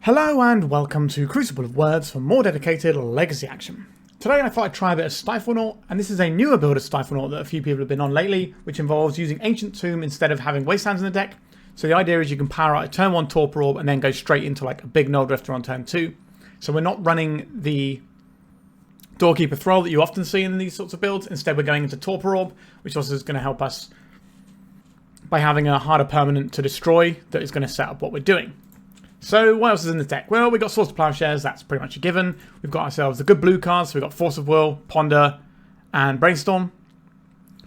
Hello and welcome to Crucible of Words for more dedicated legacy action. Today I thought I'd try a bit of Stiflenought, and this is a newer build of Stiflenought that a few people have been on lately, which involves using Ancient Tomb instead of having Wastelands in the deck. So the idea is you can power out a turn 1 Torpor Orb and then go straight into like a big Nulldrifter on turn 2. So we're not running the Doorkeeper Thrull that you often see in these sorts of builds. Instead we're going into Torpor Orb, which also is going to help us by having a harder permanent to destroy that is going to set up what we're doing. So what else is in the deck? Well, we've got Source of Plowshares, that's pretty much a given. We've got ourselves the good blue cards, so we've got Force of Will, Ponder, and Brainstorm.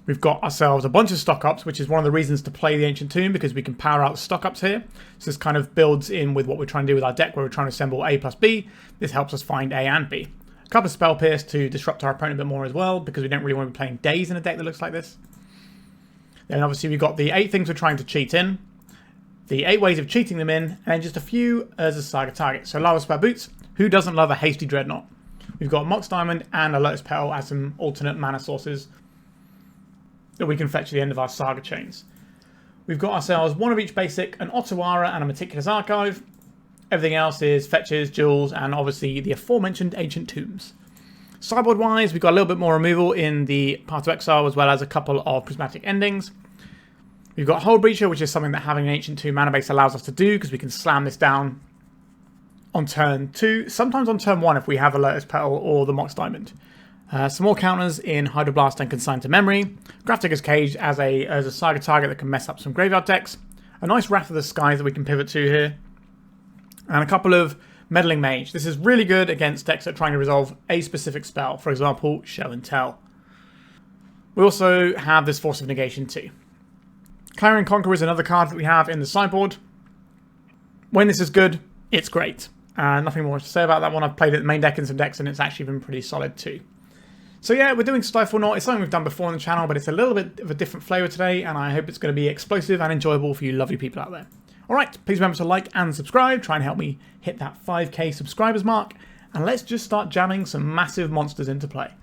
We've got ourselves a bunch of stock-ups, which is one of the reasons to play the Ancient Tomb, because we can power out the stock-ups here. So this kind of builds in with what we're trying to do with our deck, where we're trying to assemble A plus B. This helps us find A and B. A couple of Spell Pierce to disrupt our opponent a bit more as well, because we don't really want to be playing Days in a deck that looks like this. Then obviously we've got the 8 things we're trying to cheat in, the 8 ways of cheating them in, and then just a few Urza Saga targets. So Lavaspur Boots, who doesn't love a hasty Dreadnought? We've got Mox Diamond and a Lotus Petal as some alternate mana sources that we can fetch at the end of our Saga chains. We've got ourselves one of each basic, an Otawara and a Meticulous Archive. Everything else is fetches, jewels, and obviously the aforementioned Ancient Tombs. Sideboard wise, we've got a little bit more removal in the Path to Exile, as well as a couple of prismatic endings. We've got Hull Breacher, which is something that having an Ancient Tomb mana base allows us to do, because we can slam this down on turn 2, sometimes on turn 1 if we have a Lotus Petal or the Mox Diamond. Some more counters in Hydroblast and Consign to Memory. Grafdigger's Cage as a Saga target that can mess up some graveyard decks. A nice Wrath of the Skies that we can pivot to here. And a couple of Meddling Mage. This is really good against decks that are trying to resolve a specific spell. For example, Show and Tell. We also have this Force of Negation too. Clarion Conqueror is another card that we have in the sideboard. When this is good, it's great. Nothing more to say about that one. I've played it in the main deck in some decks and it's actually been pretty solid too. So yeah, we're doing Stiflenought. It's something we've done before on the channel, but it's a little bit of a different flavour today, and I hope it's going to be explosive and enjoyable for you lovely people out there. Alright, please remember to like and subscribe. Try and help me hit that 5k subscribers mark. And let's just start jamming some massive monsters into play.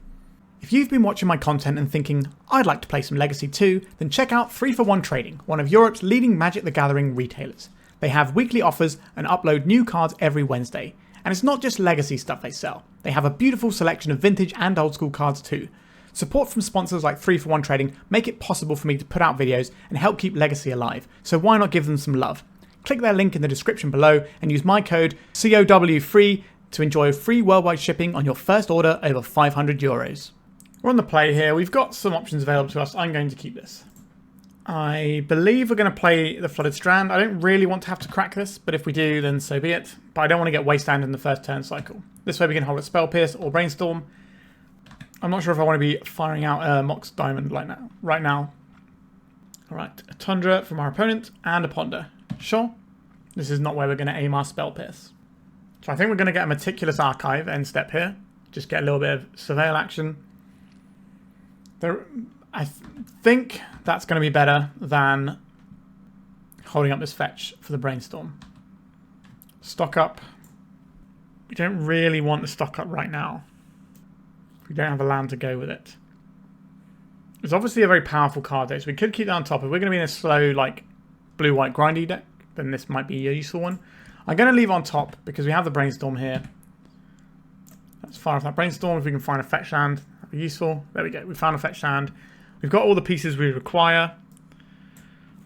If you've been watching my content and thinking, I'd like to play some Legacy too, then check out 3for1 Trading, one of Europe's leading Magic the Gathering retailers. They have weekly offers and upload new cards every Wednesday. And it's not just Legacy stuff they sell. They have a beautiful selection of vintage and old school cards too. Support from sponsors like 3for1 Trading make it possible for me to put out videos and help keep Legacy alive, so why not give them some love? Click their link in the description below and use my code COW3 to enjoy free worldwide shipping on your first order over €500. We're on the play here. We've got some options available to us. I'm going to keep this. I believe we're going to play the Flooded Strand. I don't really want to have to crack this, but if we do, then so be it. But I don't want to get Wasteland in the first turn cycle. This way we can hold a Spell Pierce or Brainstorm. I'm not sure if I want to be firing out a Mox Diamond right now. Alright, a Tundra from our opponent and a Ponder. Sure. This is not where we're going to aim our Spell Pierce. So I think we're going to get a Meticulous Archive end step here. Just get a little bit of Surveil action. I think that's going to be better than holding up this fetch for the Brainstorm. Stock up. We don't really want the stock up right now. We don't have a land to go with it. It's obviously a very powerful card though, so we could keep that on top. If we're going to be in a slow, like, blue-white grindy deck, then this might be a useful one. I'm going to leave on top because we have the Brainstorm here. Let's fire off that Brainstorm. If we can find a fetch land, that'd be useful. There we go. We found a fetch land. We've got all the pieces we require.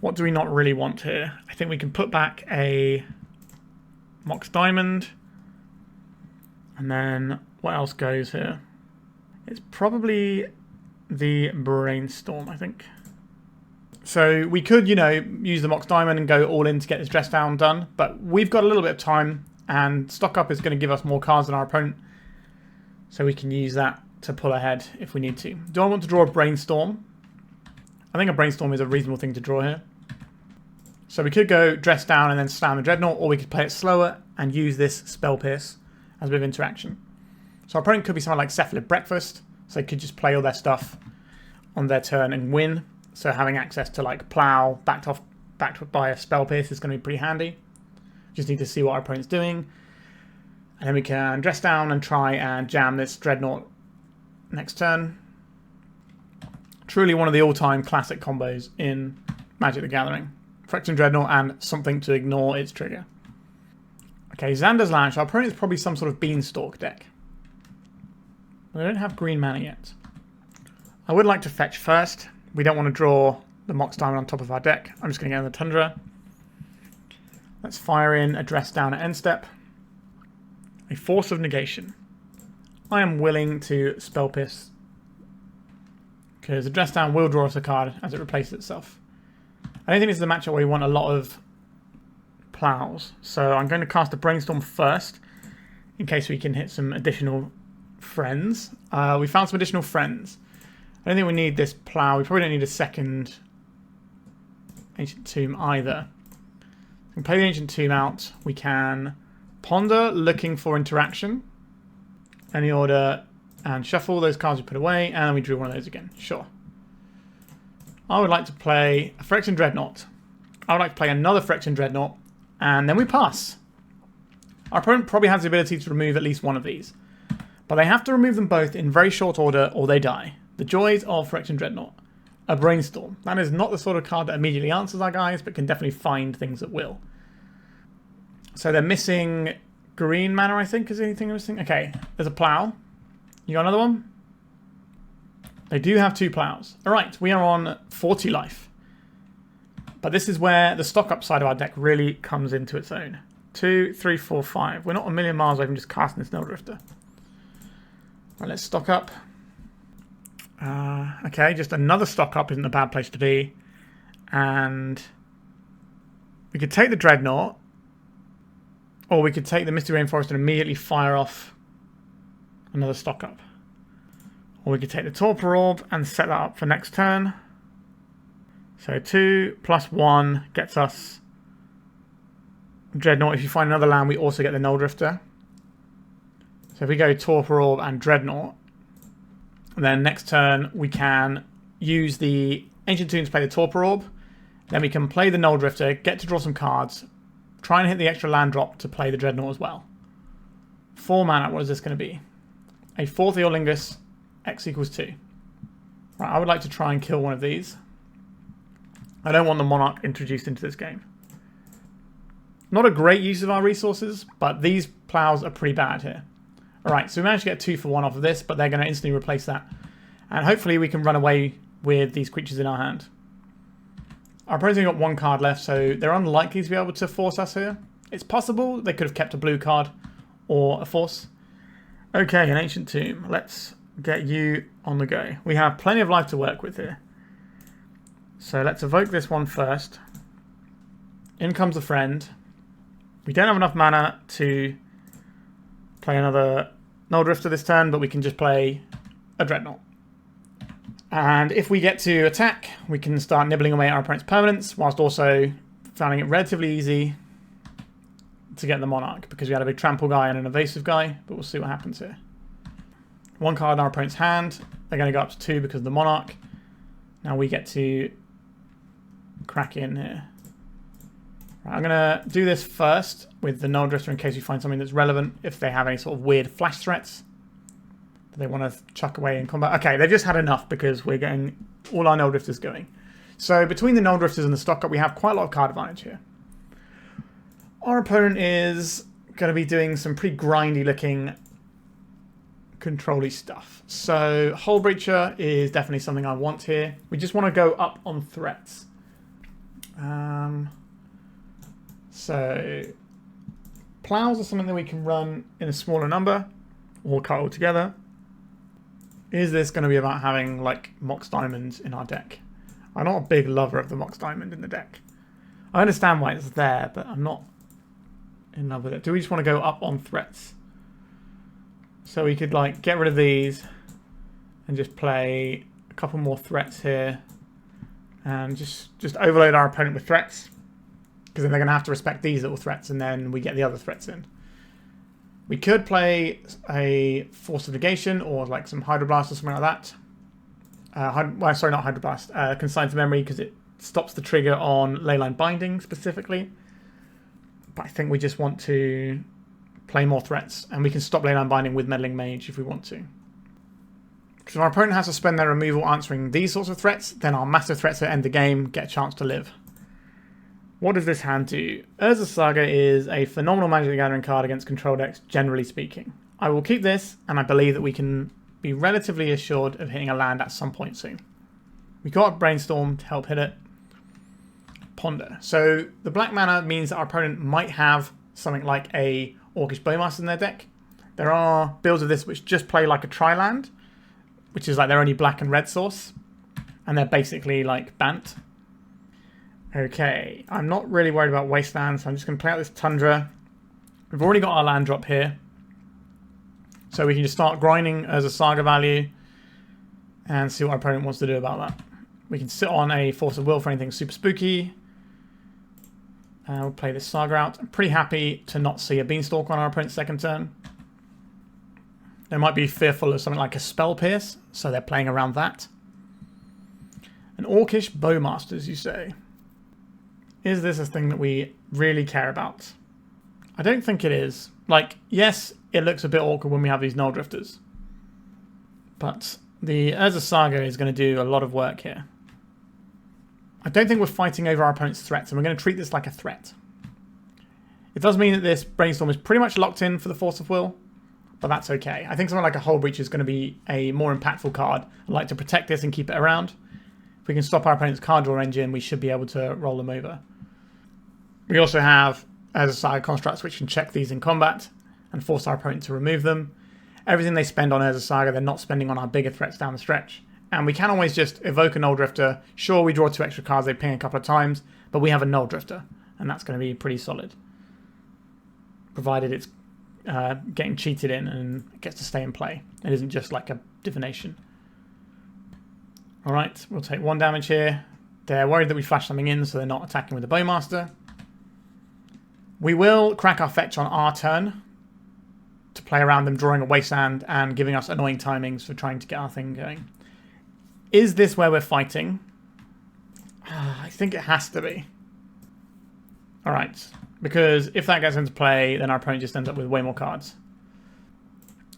What do we not really want here? I think we can put back a Mox Diamond. And then what else goes here? It's probably the Brainstorm, I think. So we could, you know, use the Mox Diamond and go all in to get this dress down done. But we've got a little bit of time, and stock up is going to give us more cards than our opponent. So we can use that to pull ahead if we need to. Do I want to draw a Brainstorm? I think a Brainstorm is a reasonable thing to draw here. So we could go dress down and then slam the Dreadnought, or we could play it slower and use this Spell Pierce as a bit of interaction. So our opponent could be someone like Cephalid Breakfast, so they could just play all their stuff on their turn and win. So having access to like Plow backed by a Spell Pierce is going to be pretty handy. Just need to see what our opponent's doing. And then we can dress down and try and jam this Dreadnought next turn. Truly one of the all-time classic combos in Magic the Gathering. Phyrexian Dreadnought and something to ignore its trigger. Okay, Xander's Lash. Our opponent is probably some sort of Beanstalk deck. We don't have green mana yet. I would like to fetch first. We don't want to draw the Mox Diamond on top of our deck. I'm just going to get in the Tundra. Let's fire in a Dress Down at end step. A Force of Negation. I am willing to Spell Pierce, because a Dress Down will draw us a card as it replaces itself. I don't think this is a matchup where we want a lot of plows, so I'm going to cast a Brainstorm first, in case we can hit some additional friends. We found some additional friends. I don't think we need this plow. We probably don't need a second Ancient Tomb either. We can play the Ancient Tomb out. We can ponder, looking for interaction. Any order, and shuffle those cards we put away, and we drew one of those again. Sure. I would like to play a Phyrexian Dreadnought. I would like to play another Phyrexian Dreadnought, and then we pass. Our opponent probably has the ability to remove at least one of these, but they have to remove them both in very short order or they die. The joys of Phyrexian Dreadnought. A Brainstorm. That is not the sort of card that immediately answers our guys, but can definitely find things at will. So they're missing green mana, I think, is anything missing? Okay, there's a plow. You got another one? They do have 2 plows. Alright, we are on 40 life. But this is where the stock up side of our deck really comes into its own. 2, 3, 4, 5. We're not a million miles away from just casting this Nulldrifter. Right, let's stock up. Okay, just another stock up isn't a bad place to be. And we could take the Dreadnought, or we could take the Misty Rainforest and immediately fire off another stock up. Or we could take the Torpor Orb and set that up for next turn. So 2 plus 1 gets us Dreadnought. If you find another land, we also get the Nulldrifter. So if we go Torpor Orb and Dreadnought, then next turn we can use the Ancient Tomb to play the Torpor Orb. Then we can play the Nulldrifter, get to draw some cards, try and hit the extra land drop to play the Dreadnought as well. 4 mana, what is this going to be? A 4th Eorlingus, X equals 2. Right, I would like to try and kill one of these. I don't want the Monarch introduced into this game. Not a great use of our resources, but these plows are pretty bad here. Alright, so we managed to get 2 for 1 off of this, but they're going to instantly replace that. And hopefully we can run away with these creatures in our hand. Our opponent's only got 1 card left, so they're unlikely to be able to force us here. It's possible they could have kept a blue card or a force. Okay, an Ancient Tomb. Let's get you on the go. We have plenty of life to work with here. So let's evoke this one first. In comes a friend. We don't have enough mana to play another Nulldrifter this turn, but we can just play a Dreadnought. And if we get to attack, we can start nibbling away at our opponent's permanents, whilst also finding it relatively easy to get the Monarch, because we had a big trample guy and an evasive guy, but we'll see what happens here. 1 card in our opponent's hand. They're going to go up to 2 because of the Monarch. Now we get to crack in here. Right, I'm going to do this first with the Nulldrifter in case we find something that's relevant, if they have any sort of weird flash threats that they want to chuck away in combat. Okay, they've just had enough because we're getting all our Nulldrifters going. So between the Nulldrifters and the stock up, we have quite a lot of card advantage here. Our opponent is going to be doing some pretty grindy looking control-y stuff. So Hull Breacher is definitely something I want here. We just want to go up on threats. So plows are something that we can run in a smaller number or cut all together. Is this going to be about having like Mox Diamonds in our deck? I'm not a big lover of the Mox Diamond in the deck. I understand why it's there, but I'm not in love with it. Do we just want to go up on threats? So we could like get rid of these and just play a couple more threats here and just overload our opponent with threats, because then they're going to have to respect these little threats and then we get the other threats in. We could play a Force of Negation or like some Hydroblast or something like that. Well, sorry, not Hydroblast. Consign to Memory, because it stops the trigger on Leyline Binding specifically. But I think we just want to play more threats, and we can stop Leyline Binding with Meddling Mage if we want to. Because if our opponent has to spend their removal answering these sorts of threats, then our massive threats at end of game get a chance to live. What does this hand do? Urza Saga is a phenomenal Magic the Gathering card against control decks, generally speaking. I will keep this, and I believe that we can be relatively assured of hitting a land at some point soon. We got Brainstorm to help hit it. Ponder. So the black mana means that our opponent might have something like a Orcish Bowmaster in their deck. There are builds of this which just play like a tri-land, which is like their only black and red source, and they're basically like Bant. Okay, I'm not really worried about Wasteland, so I'm just going to play out this Tundra. We've already got our land drop here, so we can just start grinding as a Saga value and see what our opponent wants to do about that. We can sit on a Force of Will for anything super spooky. We'll play this Saga out. I'm pretty happy to not see a Beanstalk on our opponent's second turn. They might be fearful of something like a Spell Pierce, so they're playing around that. An Orcish Bowmasters, you say? Is this a thing that we really care about? I don't think it is. Like, yes, it looks a bit awkward when we have these Nulldrifters, but the Urza Saga is going to do a lot of work here. I don't think we're fighting over our opponent's threats, and we're going to treat this like a threat. It does mean that this Brainstorm is pretty much locked in for the Force of Will, but that's okay. I think something like a Hull Breach is going to be a more impactful card. I'd like to protect this and keep it around. If we can stop our opponent's card draw engine, we should be able to roll them over. We also have Urza Saga constructs which can check these in combat and force our opponent to remove them. Everything they spend on Urza Saga, they're not spending on our bigger threats down the stretch. And we can always just evoke a Nulldrifter. Sure, we draw 2 extra cards, they ping a couple of times, but we have a Nulldrifter, and that's going to be pretty solid. Provided it's getting cheated in and it gets to stay in play. It isn't just like a divination. Alright, we'll take 1 damage here. They're worried that we flash something in, so they're not attacking with the Bowmaster. We will crack our fetch on our turn to play around them drawing a Wasteland and giving us annoying timings for trying to get our thing going. Is this where we're fighting? I think it has to be. Alright, because if that gets into play, then our opponent just ends up with way more cards.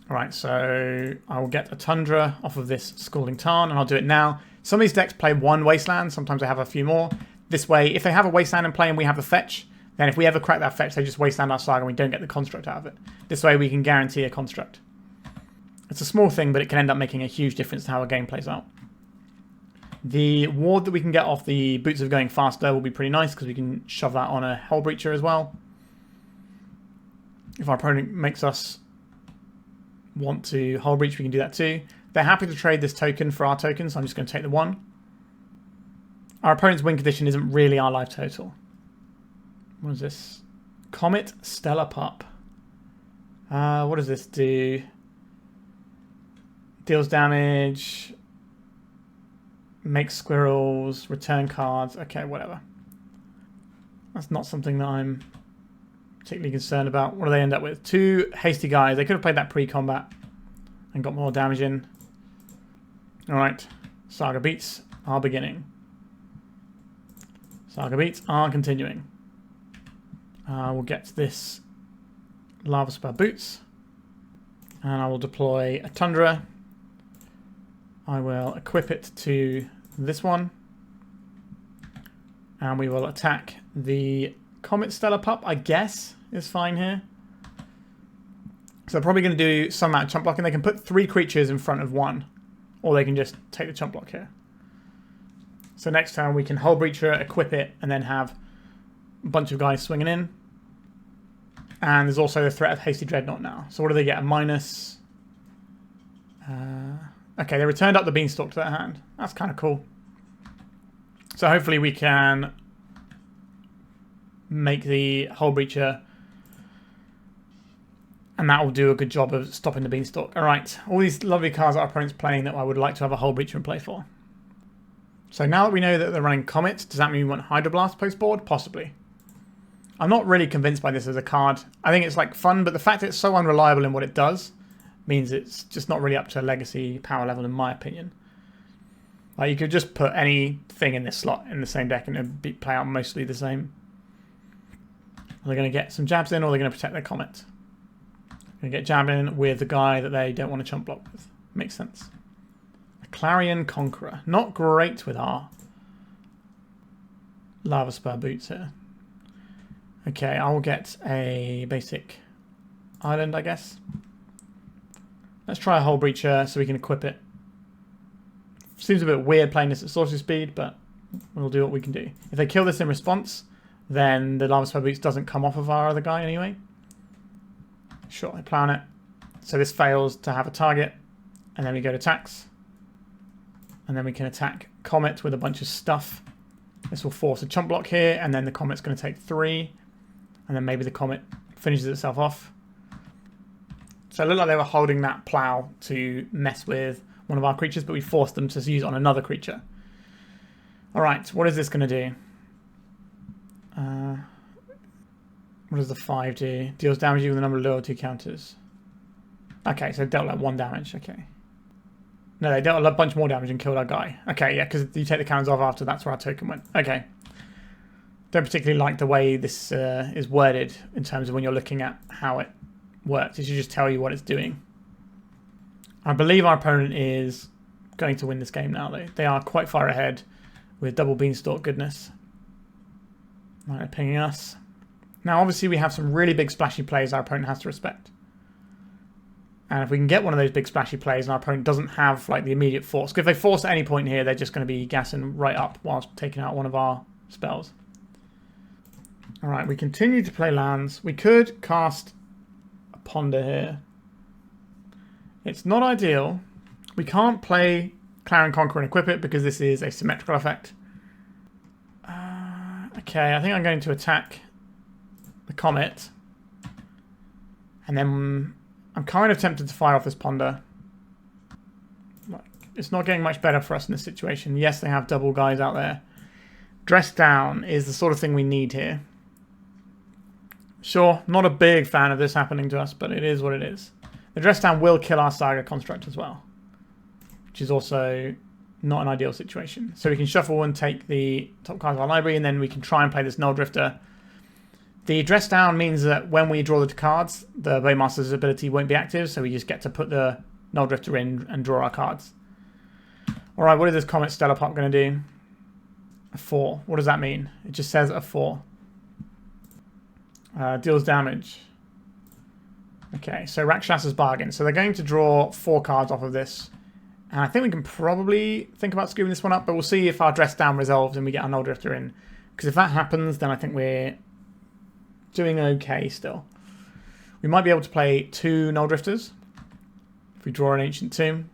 Alright, so I will get a Tundra off of this Scalding Tarn, and I'll do it now. Some of these decks play 1 Wasteland, sometimes they have a few more. This way, if they have a Wasteland in play and we have the fetch, then if we ever crack that fetch, they just Wasteland our Saga and we don't get the construct out of it. This way we can guarantee a construct. It's a small thing, but it can end up making a huge difference to how a game plays out. The ward that we can get off the Boots of Going Faster will be pretty nice because we can shove that on a Hull Breacher as well. If our opponent makes us want to Hull Breach, we can do that too. They're happy to trade this token for our token, so I'm just going to take the 1. Our opponent's win condition isn't really our life total. What is this? Comet Stellar Pup. What does this do? Deals damage. Makes squirrels. Return cards. Okay, whatever. That's not something that I'm particularly concerned about. What do they end up with? 2 hasty guys. They could have played that pre-combat and got more damage in. Alright. Saga beats are beginning. Saga beats are continuing. We'll get this Lavaspur Boots. And I will deploy a Tundra. I will equip it to this one. And we will attack the Comet Stellar Pup, I guess, is fine here. So they're probably going to do some amount of chump blocking. They can put 3 creatures in front of 1. Or they can just take the chump block here. So next time we can Hull Breacher, equip it, and then have a bunch of guys swinging in. And there's also the threat of Hasty Dreadnought now. So what do they get? A minus... okay, they returned up the Beanstalk to their hand. That's kind of cool. So hopefully we can make the Hull Breacher, and that will do a good job of stopping the Beanstalk. Alright, all these lovely cards our opponent's playing that I would like to have a Hull Breacher in play for. So now that we know that they're running Comet, does that mean we want Hydroblast post-board? Possibly. I'm not really convinced by this as a card. I think it's like fun, but the fact that it's so unreliable in what it does means it's just not really up to Legacy power level in my opinion. Like you could just put anything in this slot in the same deck and it'd play out mostly the same. Are they going to get some jabs in or are they going to protect their Comet? Going to get jabbed in with the guy that they don't want to chump block with. Makes sense. Clarion Conqueror. Not great with our Lavaspur Boots here. Okay, I'll get a basic island, I guess. Let's try a Hull Breacher so we can equip it. Seems a bit weird playing this at sorcery speed, but we'll do what we can do. If they kill this in response, then the Lavaspur Boots doesn't come off of our other guy anyway. Sure, I plan it. So this fails to have a target, and then we go to attacks. And then we can attack Comet with a bunch of stuff. This will force a chump block here, and then the Comet's going to take 3. And then maybe the Comet finishes itself off. So it looked like they were holding that plow to mess with one of our creatures, but we forced them to use it on another creature. Alright, what is this going to do? What does the 5 do? Deals damage with a number of loyalty counters. Okay, so it dealt like 1 damage. Okay. No, they dealt a bunch more damage and killed our guy. Okay, yeah, because you take the counters off after, that's where our token went. Okay. Don't particularly like the way this is worded in terms of when you're looking at how it works. It should just tell you what it's doing. I believe our opponent is going to win this game now, though. They are quite far ahead with double beanstalk goodness. Right, they're pinging us. Now, obviously, we have some really big splashy plays our opponent has to respect. And if we can get one of those big splashy plays and our opponent doesn't have like the immediate force, because if they force at any point here, they're just going to be gassing right up whilst taking out one of our spells. Alright, we continue to play lands. We could cast a Ponder here. It's not ideal. We can't play Clarion Conqueror and equip it because this is a symmetrical effect. Okay, I think I'm going to attack the Comet. And then I'm kind of tempted to fire off this Ponder. It's not getting much better for us in this situation. Yes, they have double guys out there. Dress down is the sort of thing we need here. Sure, not a big fan of this happening to us, but it is what it is. The dress down will kill our Saga construct as well, which is also not an ideal situation. So we can shuffle and take the top cards of our library, and then we can try and play this Nulldrifter. The dress down means that when we draw the cards, the Bowmaster's ability won't be active, so we just get to put the Nulldrifter in and draw our cards. Alright, what is this Comet Stellar Pop going to do? A 4. What does that mean? It just says a 4. Deals damage. Okay, so Rakshas's Bargain. So they're going to draw 4 cards off of this. And I think we can probably think about scooping this one up, but we'll see if our dress down resolves and we get our Nulldrifter in. Because if that happens, then I think we're doing okay still. We might be able to play 2 Nulldrifters if we draw an Ancient Tomb.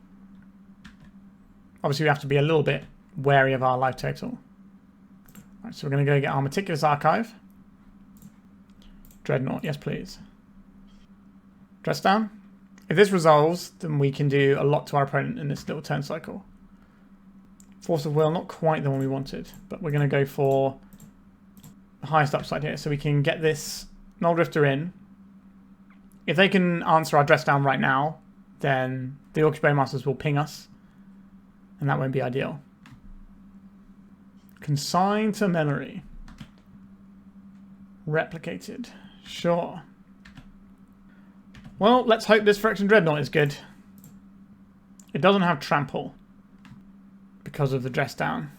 Obviously, we have to be a little bit wary of our life total. Right, so we're going to go get our Meticulous Archive. Dreadnought, yes please. Dress down. If this resolves, then we can do a lot to our opponent in this little turn cycle. Force of Will, not quite the one we wanted, but we're going to go for the highest upside here. So we can get this Nulldrifter in. If they can answer our dress down right now, then the Orcish Bowmasters will ping us, and that won't be ideal. Consign to memory. Replicated. Sure. Well, let's hope this Phyrexian Dreadnought is good. It doesn't have trample because of the dress down.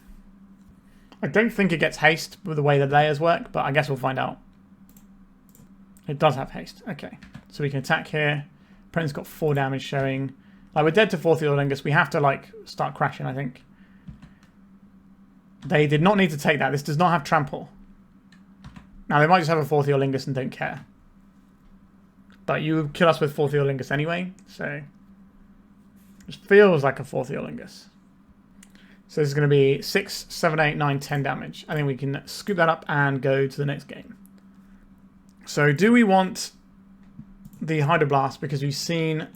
I don't think it gets haste with the way the layers work, but I guess we'll find out. It does have haste. Okay. So we can attack here. Opponent's got 4 damage showing. Like, we're dead to 4th Eolingus. We have to, like, start crashing, I think. They did not need to take that. This does not have trample. Now, they might just have a 4th Eolingus and don't care. But you kill us with 4th Eolingus anyway, so it feels like a 4th Eolingus. So this is going to be 6, 7, 8, 9, 10 damage. I think we can scoop that up and go to the next game. So do we want the Hydroblast because we've seen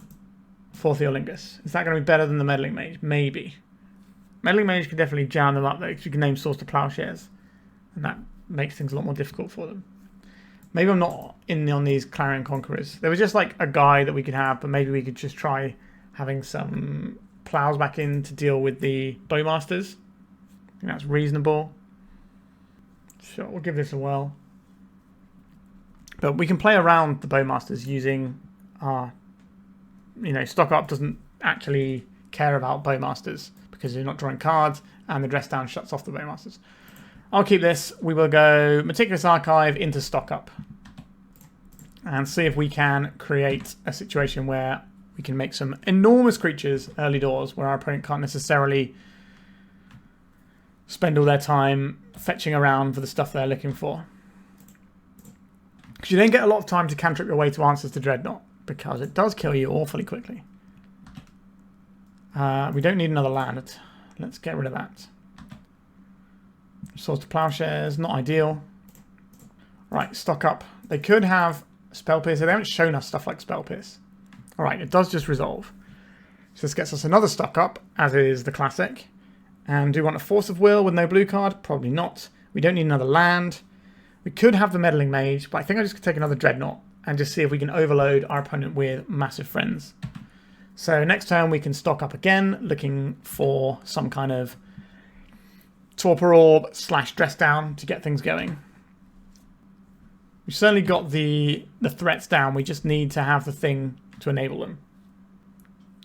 4th Eolingus? Is that going to be better than the Meddling Mage? Maybe. Meddling Mage can definitely jam them up though, because you can name source to Plowshares. And that makes things a lot more difficult for them. Maybe I'm not in on these Clarion Conquerors. There was just like a guy that we could have, but maybe we could just try having some plows back in to deal with the Bowmasters. I think that's reasonable. Sure, we'll give this a whirl. But we can play around the Bowmasters using our, stock up doesn't actually care about Bowmasters because you're not drawing cards and the dress down shuts off the Bowmasters. I'll keep this. We will go Meticulous Archive into stock up and see if we can create a situation where we can make some enormous creatures early doors where our opponent can't necessarily spend all their time fetching around for the stuff they're looking for. Because you then get a lot of time to cantrip your way to answers to Dreadnought, because it does kill you awfully quickly. We don't need another land. Let's get rid of that. Source to Plowshares, not ideal. Right, stock up. They could have Spell Pierce. They haven't shown us stuff like Spell Pierce. Alright, it does just resolve. So this gets us another stock up, as is the classic. And do we want a Force of Will with no blue card? Probably not. We don't need another land. We could have the Meddling Mage, but I think I'm just going to take another Dreadnought and just see if we can overload our opponent with massive friends. So next turn we can stock up again, looking for some kind of Torpor Orb / Dress Down to get things going. We've certainly got the threats down, we just need to have the thing to enable them.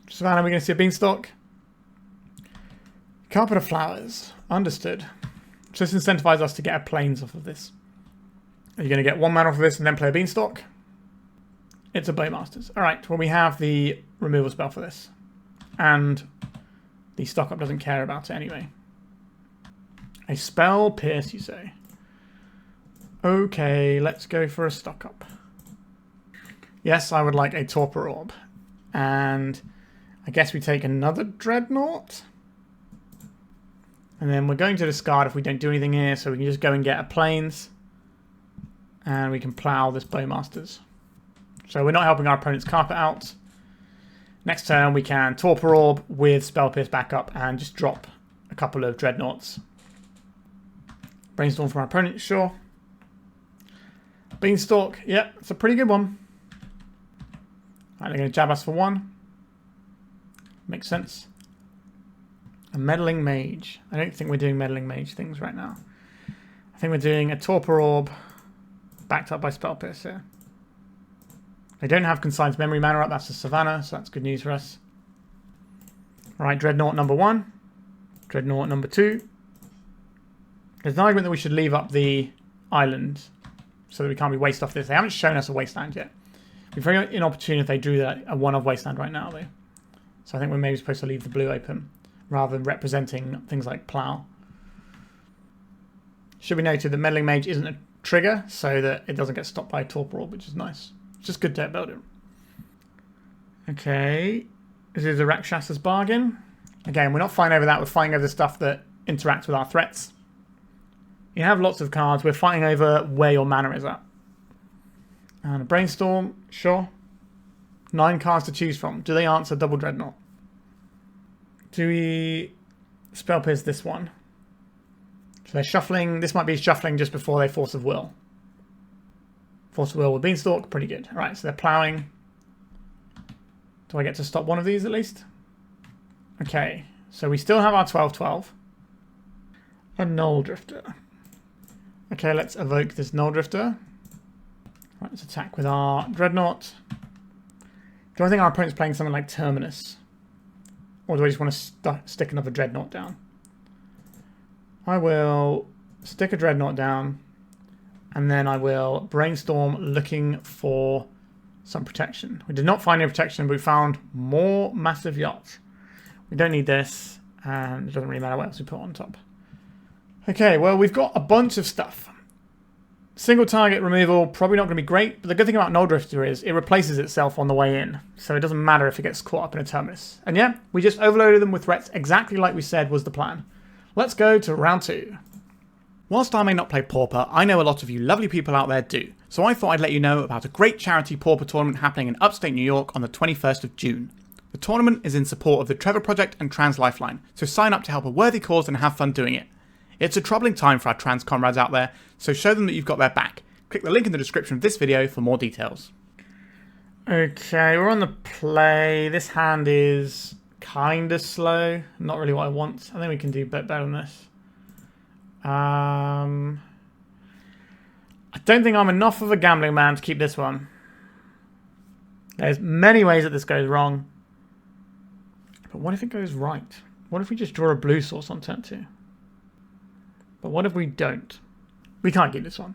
Savannah, we're going to see a Beanstalk. Carpet of Flowers, understood. So this incentivizes us to get a Plains off of this. Are you going to get 1 mana off of this and then play a Beanstalk? It's a Bowmasters. Alright, well we have the removal spell for this. And the stock up doesn't care about it anyway. A Spell Pierce, you say? Okay, let's go for a stock up. Yes, I would like a Torpor Orb. And I guess we take another Dreadnought. And then we're going to discard if we don't do anything here, so we can just go and get a Plains. And we can plow this Bowmasters. So we're not helping our opponent's carpet out. Next turn we can Torpor Orb with Spell Pierce back up and just drop a couple of Dreadnoughts. Brainstorm from our opponent, sure. Beanstalk, yep, it's a pretty good one. Alright, they're going to jab us for 1. Makes sense. A Meddling Mage. I don't think we're doing Meddling Mage things right now. I think we're doing a Torpor Orb backed up by Spell Pierce here. They don't have Consign's memory mana up, that's a Savannah, so that's good news for us. Alright, Dreadnought number 1. Dreadnought number 2. There's an argument that we should leave up the island so that we can't be waste off this. They haven't shown us a wasteland yet. It'd be very inopportune if they drew that a 1 of wasteland right now, though. So I think we're maybe supposed to leave the blue open rather than representing things like plow. Should be noted that Meddling Mage isn't a trigger, so that it doesn't get stopped by a Torpor Orb, which is nice. It's just good to build it. Okay, this is a Rakshas's Bargain. Again, we're not fighting over that, we're fighting over the stuff that interacts with our threats. You have lots of cards, we're fighting over where your mana is at. And a Brainstorm, sure. 9 cards to choose from. Do they answer Double Dreadnought? Do we Spell Pierce this one? So they're shuffling. This might be shuffling just before they Force of Will. Force of Will with Beanstalk, pretty good. Alright, so they're ploughing. Do I get to stop one of these at least? Okay, so we still have our 12/12. A Nulldrifter. Okay, let's evoke this Nulldrifter. Right, let's attack with our Dreadnought. Do I think our opponent's playing something like Terminus? Or do I just want to stick another Dreadnought down? I will stick a Dreadnought down. And then I will Brainstorm looking for some protection. We did not find any protection, but we found more massive yachts. We don't need this. And it doesn't really matter what else we put on top. Okay, well, we've got a bunch of stuff. Single target removal, probably not going to be great, but the good thing about Nulldrifter is it replaces itself on the way in, so it doesn't matter if it gets caught up in a Terminus. And yeah, we just overloaded them with threats exactly like we said was the plan. Let's go to round 2. Whilst I may not play Pauper, I know a lot of you lovely people out there do, so I thought I'd let you know about a great charity Pauper tournament happening in upstate New York on the 21st of June. The tournament is in support of the Trevor Project and Trans Lifeline, so sign up to help a worthy cause and have fun doing it. It's a troubling time for our trans comrades out there, so show them that you've got their back. Click the link in the description of this video for more details. Okay, we're on the play. This hand is kind of slow. Not really what I want. I think we can do a bit better than this. I don't think I'm enough of a gambling man to keep this one. There's many ways that this goes wrong. But But what if it goes right? What if we just draw a blue source on turn 2? But what if we don't? We can't keep this one.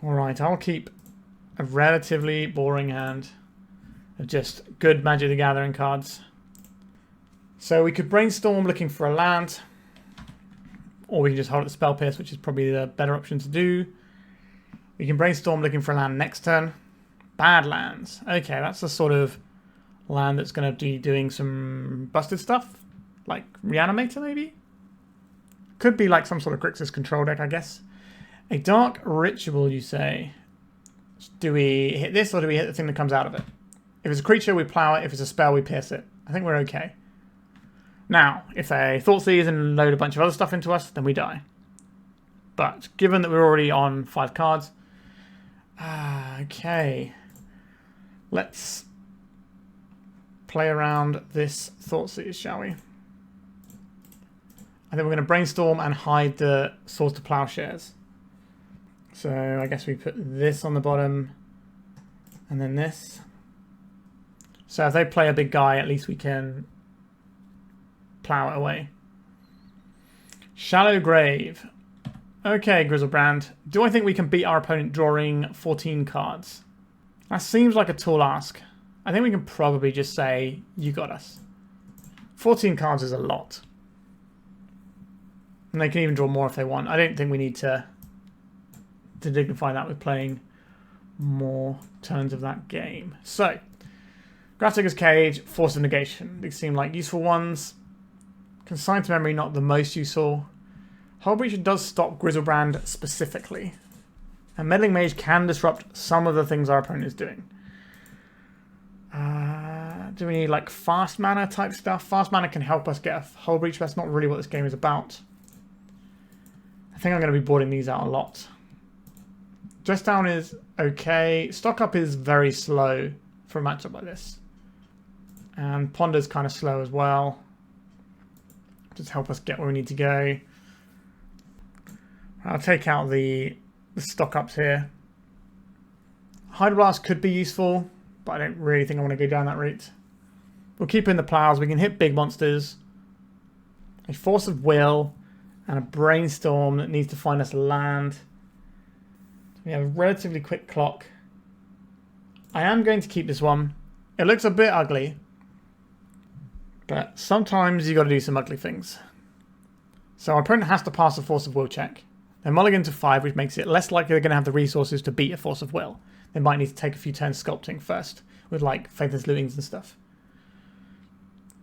Alright, I'll keep a relatively boring hand of just good Magic the Gathering cards. So we could Brainstorm looking for a land. Or we can just hold at the Spell Pierce, which is probably the better option to do. We can Brainstorm looking for a land next turn. Bad lands. Okay, that's the sort of land that's going to be doing some busted stuff. Like Reanimator, maybe? Could be like some sort of Grixis control deck, I guess. A Dark Ritual, you say. Do we hit this, or do we hit the thing that comes out of it? If it's a creature, we plow it. If it's a spell, we pierce it. I think we're okay. Now, if they Thoughtseize and load a bunch of other stuff into us, then we die. But given that we're already on 5 cards, okay, let's play around this Thoughtseize, shall we? I think we're going to Brainstorm and hide the Swords to Plowshares. So I guess we put this on the bottom and then this. So if they play a big guy, at least we can plow it away. Shallow Grave. Okay, Grizzlebrand. Do I think we can beat our opponent drawing 14 cards? That seems like a tall ask. I think we can probably just say, you got us. 14 cards is a lot. And they can even draw more if they want. I don't think we need to dignify that with playing more turns of that game. So, Grafdigger's Cage, Force of Negation. These seem like useful ones. Consign to Memory, not the most useful. Hull Breacher does stop Grizzlebrand specifically. And Meddling Mage can disrupt some of the things our opponent is doing. Do we need like fast mana type stuff? Fast mana can help us get a Hull Breacher, but that's not really what this game is about. I think I'm going to be boarding these out a lot. Dress Down is okay. Stock Up is very slow for a matchup like this. And Ponder's kind of slow as well. Just help us get where we need to go. I'll take out the stock ups here. Hydroblast could be useful, but I don't really think I want to go down that route. We'll keep in the plows. We can hit big monsters. A Force of Will and a Brainstorm that needs to find us land. We have a relatively quick clock. I am going to keep this one. It looks a bit ugly, but sometimes you got to do some ugly things. So our opponent has to pass a Force of Will check. They mulligan to 5, which makes it less likely they're going to have the resources to beat a Force of Will. They might need to take a few turns sculpting first, with like Faithless Lootings and stuff.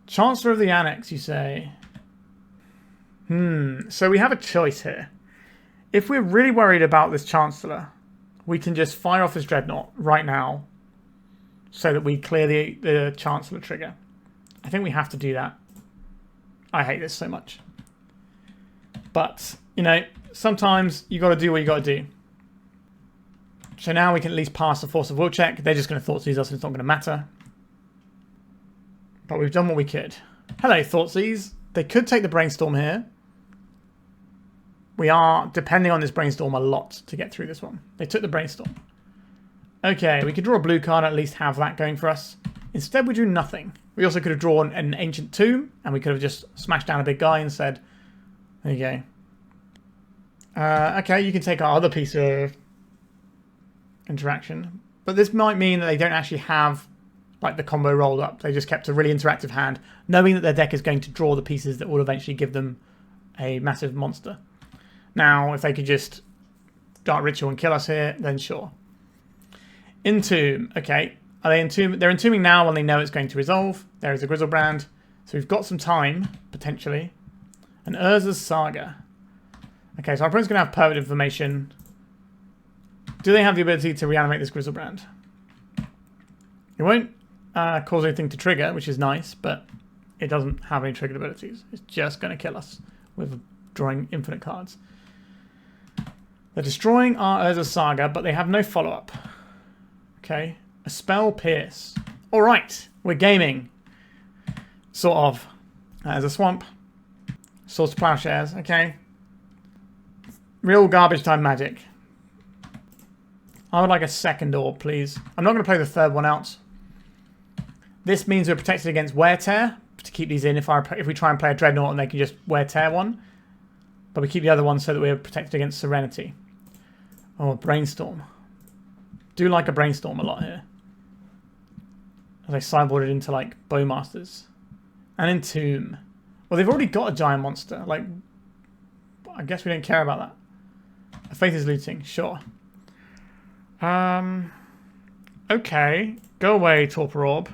Chancellor of the Annex, you say? So we have a choice here. If we're really worried about this Chancellor, we can just fire off this Dreadnought right now so that we clear the Chancellor trigger. I think we have to do that. I hate this so much. But, you know, sometimes you got to do what you got to do. So now we can at least pass the Force of Will check. They're just going to Thoughtseize us and it's not going to matter. But we've done what we could. Hello, Thoughtseize. They could take the Brainstorm here. We are depending on this Brainstorm a lot to get through this one. They took the Brainstorm. Okay, we could draw a blue card and at least have that going for us. Instead, we drew nothing. We also could have drawn an Ancient Tomb, and we could have just smashed down a big guy and said, there you go. Okay, you can take our other piece of interaction. But this might mean that they don't actually have like the combo rolled up. They just kept a really interactive hand, knowing that their deck is going to draw the pieces that will eventually give them a massive monster. Now, if they could just Dark Ritual and kill us here, then sure. Entomb. Okay. Are they entomb? They're entombing now when they know it's going to resolve. There is a Grizzlebrand. So we've got some time, potentially. And Urza's Saga. Okay, so our opponent's going to have perfect information. Do they have the ability to reanimate this Grizzlebrand? It won't cause anything to trigger, which is nice, but it doesn't have any triggered abilities. It's just going to kill us with drawing infinite cards. They're destroying our Urza Saga, but they have no follow-up. Okay. A Spell Pierce. Alright, we're gaming. Sort of. There's a Swamp. Swords to Plowshares. Okay. Real garbage time magic. I would like a second orb, please. I'm not going to play the third one out. This means we're protected against Wear Tear to keep these in if we try and play a Dreadnought and they can just Wear Tear one. But we keep the other one so that we're protected against Serenity. Oh, Brainstorm. Do like a Brainstorm a lot here. They sideboarded into like Bowmasters. And Entomb. Well, they've already got a giant monster. Like, I guess we don't care about that. A Faith is Looting, sure. Okay. Go away, Torpor Orb.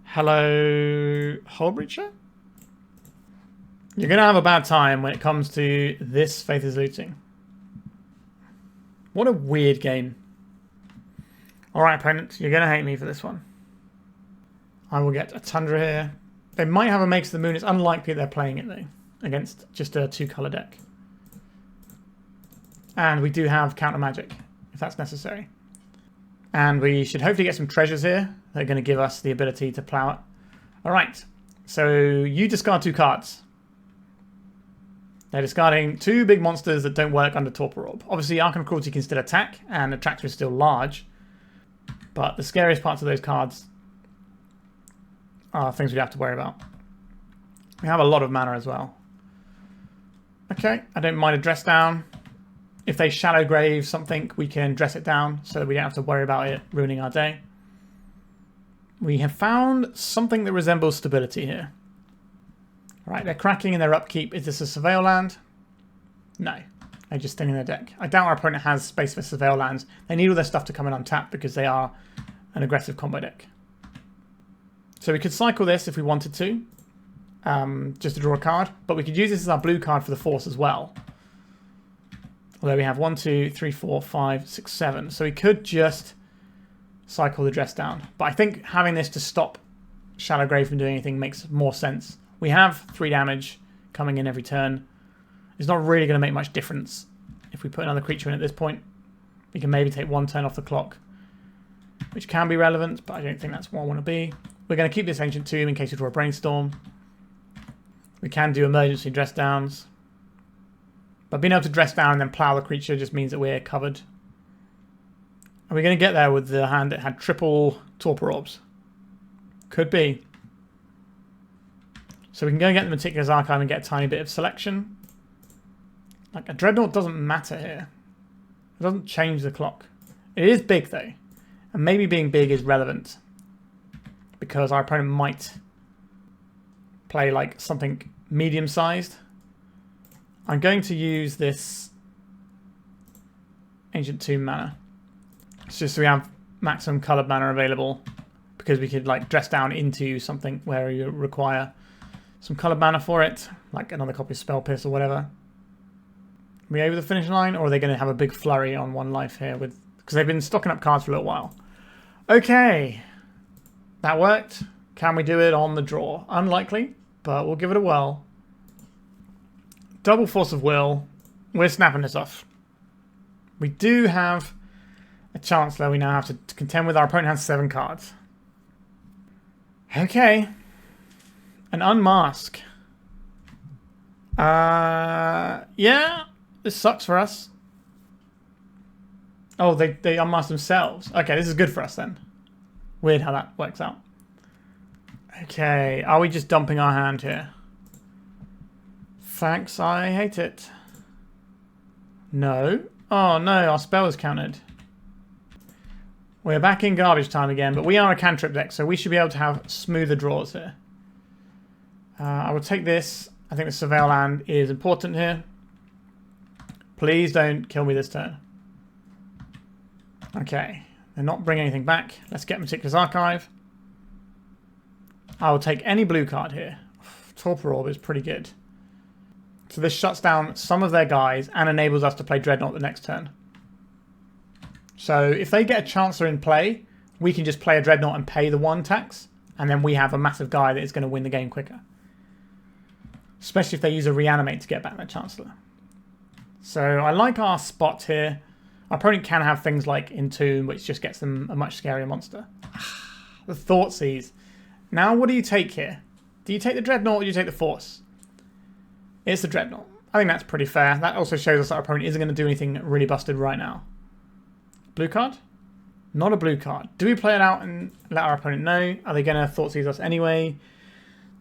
Hello, Hull Breacher? You're going to have a bad time when it comes to this Faith is Looting. What a weird game. Alright, opponent, you're going to hate me for this one. I will get a Tundra here. They might have a Mace of the Moon. It's unlikely they're playing it, though, against just a 2-colour deck. And we do have Counter Magic, if that's necessary. And we should hopefully get some treasures here. They're going to give us the ability to plow it. Alright, so you discard 2 cards. They're discarding 2 big monsters that don't work under Torpor Orb. Obviously, Arcane of Cruelty can still attack, and Attractor is still large. But the scariest parts of those cards are things we have to worry about. We have a lot of mana as well. Okay, I don't mind a dress down. If they shallow grave something, we can dress it down so that we don't have to worry about it ruining our day. We have found something that resembles stability here. Right, they're cracking in their upkeep. Is this a Surveil land? No. They're just thinning their deck. I doubt our opponent has space for Surveil lands. They need all their stuff to come in untapped because they are an aggressive combo deck. So we could cycle this if we wanted to, just to draw a card. But we could use this as our blue card for the Force as well. Although we have 1, 2, 3, 4, 5, 6, 7. So we could just cycle the dress down. But I think having this to stop Shallow Grave from doing anything makes more sense. We have 3 damage coming in every turn. It's not really going to make much difference if we put another creature in at this point. We can maybe take 1 turn off the clock, which can be relevant, but I don't think that's what I want to be. We're going to keep this Ancient Tomb in case we draw a Brainstorm. We can do emergency dress downs. But being able to dress down and then plow the creature just means that we're covered. Are we going to get there with the hand that had triple Torpor Orbs? Could be. So we can go and get the Meticulous Archive and get a tiny bit of selection. Like, a Dreadnought doesn't matter here. It doesn't change the clock. It is big, though. And maybe being big is relevant. Because our opponent might play, like, something medium-sized. I'm going to use this Ancient Tomb mana. It's just so we have maximum coloured mana available. Because we could, like, dress down into something where you require some coloured mana for it. Like another copy of Spell Pierce or whatever. Are we over the finish line? Or are they going to have a big flurry on 1 life here? Because they've been stocking up cards for a little while. Okay. That worked. Can we do it on the draw? Unlikely, but we'll give it a whirl. Double Force of Will. We're snapping this off. We do have a Chancellor we now have to contend with. Our opponent has 7 cards. Okay. An Unmask. Yeah. This sucks for us. Oh, they unmask themselves. Okay, this is good for us then. Weird how that works out. Okay, are we just dumping our hand here? Thanks, I hate it. No. Oh no, our spell is countered. We're back in garbage time again, but we are a cantrip deck, so we should be able to have smoother draws here. I will take this. I think the Surveil land is important here. Please don't kill me this turn. Okay, they're not bringing anything back. Let's get Meticulous Archive. I will take any blue card here. Torpor Orb is pretty good. So this shuts down some of their guys and enables us to play Dreadnought the next turn. So if they get a Chancellor in play, we can just play a Dreadnought and pay the 1 tax, and then we have a massive guy that is going to win the game quicker. Especially if they use a Reanimate to get back their Chancellor. So I like our spot here. Our opponent can have things like Entomb, which just gets them a much scarier monster. The Thoughtseize. Now what do you take here? Do you take the Dreadnought or do you take the Force? It's the Dreadnought. I think that's pretty fair. That also shows us that our opponent isn't going to do anything really busted right now. Blue card? Not a blue card. Do we play it out and let our opponent know? Are they going to Thoughtseize us anyway?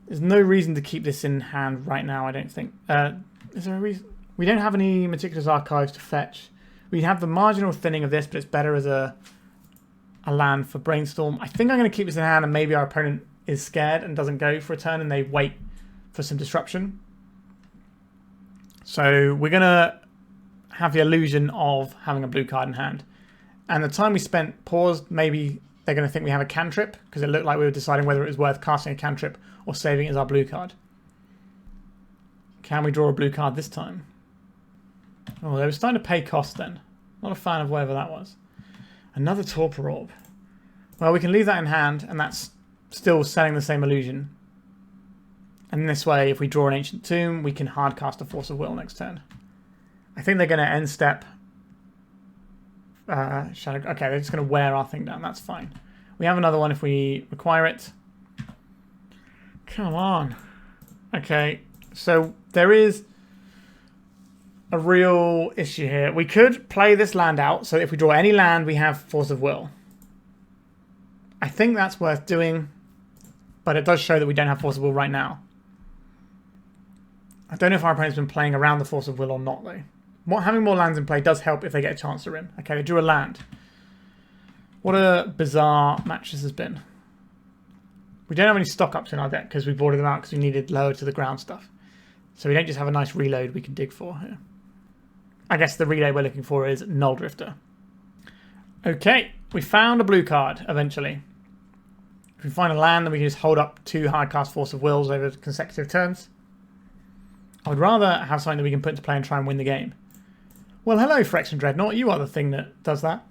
There's no reason to keep this in hand right now, I don't think. Is there a reason? We don't have any Meticulous Archives to fetch. We have the marginal thinning of this, but it's better as a land for Brainstorm. I think I'm going to keep this in hand, and maybe our opponent is scared and doesn't go for a turn, and they wait for some disruption. So we're going to have the illusion of having a blue card in hand. And the time we spent paused, maybe they're going to think we have a cantrip, because it looked like we were deciding whether it was worth casting a cantrip or saving it as our blue card. Can we draw a blue card this time? Oh, they were starting to pay cost then. Not a fan of whatever that was. Another Torpor Orb. Well, we can leave that in hand, and that's still selling the same illusion. And this way, if we draw an Ancient Tomb, we can hard cast a Force of Will next turn. I think they're going to end step. Shadow. Okay, they're just going to wear our thing down. That's fine. We have another one if we require it. Come on. Okay, so there is a real issue here. We could play this land out, so if we draw any land, we have Force of Will. I think that's worth doing, but it does show that we don't have Force of Will right now. I don't know if our opponent's been playing around the Force of Will or not, though. Having more lands in play does help if they get a Chancellor in. Okay, they drew a land. What a bizarre match this has been. We don't have any stock ups in our deck because we boarded them out because we needed lower to the ground stuff. So we don't just have a nice reload we can dig for here. I guess the reload we're looking for is Nulldrifter. Okay, we found a blue card eventually. If we find a land, then we can just hold up 2 hard cast Force of Wills over consecutive turns. I would rather have something that we can put into play and try and win the game. Well, hello, Phyrexian Dreadnought. You are the thing that does that.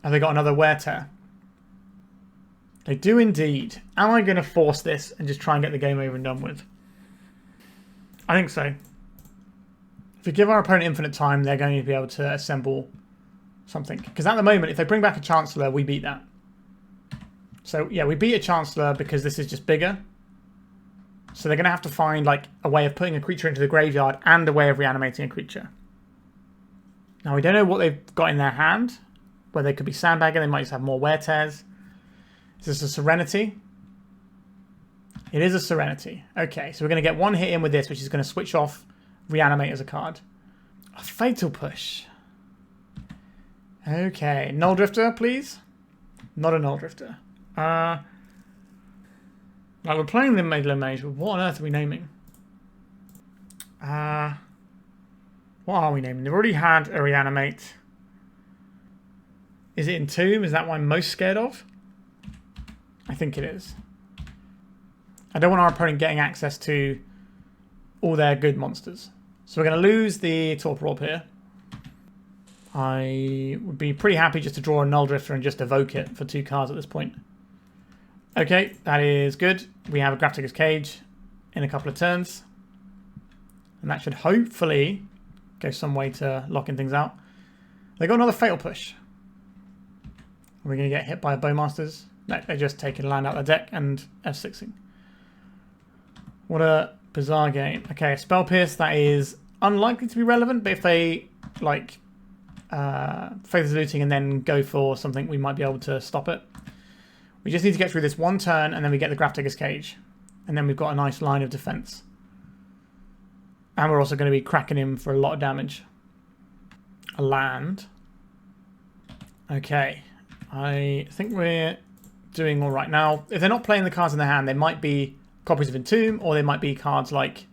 Have they got another Wear Tear? They do indeed. Am I going to force this and just try and get the game over and done with? I think so. If we give our opponent infinite time, they're going to be able to assemble something. Because at the moment, if they bring back a Chancellor, we beat that. So, yeah, we beat a Chancellor because this is just bigger. So they're going to have to find like a way of putting a creature into the graveyard and a way of reanimating a creature. Now, we don't know what they've got in their hand. Where they could be sandbagging, they might just have more Wear Tears. Is this a Serenity? It is a Serenity. Okay, so we're going to get one hit in with this, which is going to switch off Reanimate as a card. A Fatal Push. Okay, Nulldrifter, please. Not a Nulldrifter. Like we're playing the Megalith Mage, but what on earth are we naming? What are we naming? They've already had a Reanimate. Is it Entomb? Is that what I'm most scared of? I think it is. I don't want our opponent getting access to all their good monsters. So we're going to lose the Torpor Orb here. I would be pretty happy just to draw a Nulldrifter and just evoke it for 2 cards at this point. Okay, that is good. We have a Grafdigger's Cage in a couple of turns. And that should hopefully go some way to locking things out. They got another Fatal Push. Are we going to get hit by a Bowmasters? No, they're just taking land out of the deck and F6ing. What a bizarre game. Okay, a Spell Pierce, that is unlikely to be relevant, but if they, like, Faith is Looting and then go for something, we might be able to stop it. We just need to get through this one turn, and then we get the Grafdigger's Cage. And then we've got a nice line of defense. And we're also going to be cracking him for a lot of damage. A land. Okay. I think we're doing all right. Now, if they're not playing the cards in their hand, they might be copies of Entomb, or they might be cards like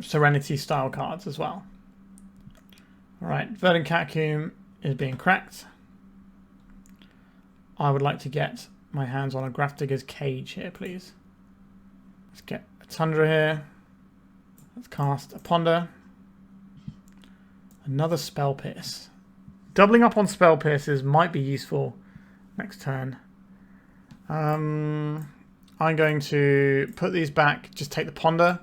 Serenity style cards as well. Alright, Verdant Catacomb is being cracked. I would like to get my hands on a Grafdigger's Cage here, please. Let's get a Tundra here. Let's cast a Ponder. Another Spell Pierce. Doubling up on Spell Pierces might be useful next turn. I'm going to put these back, just take the Ponder.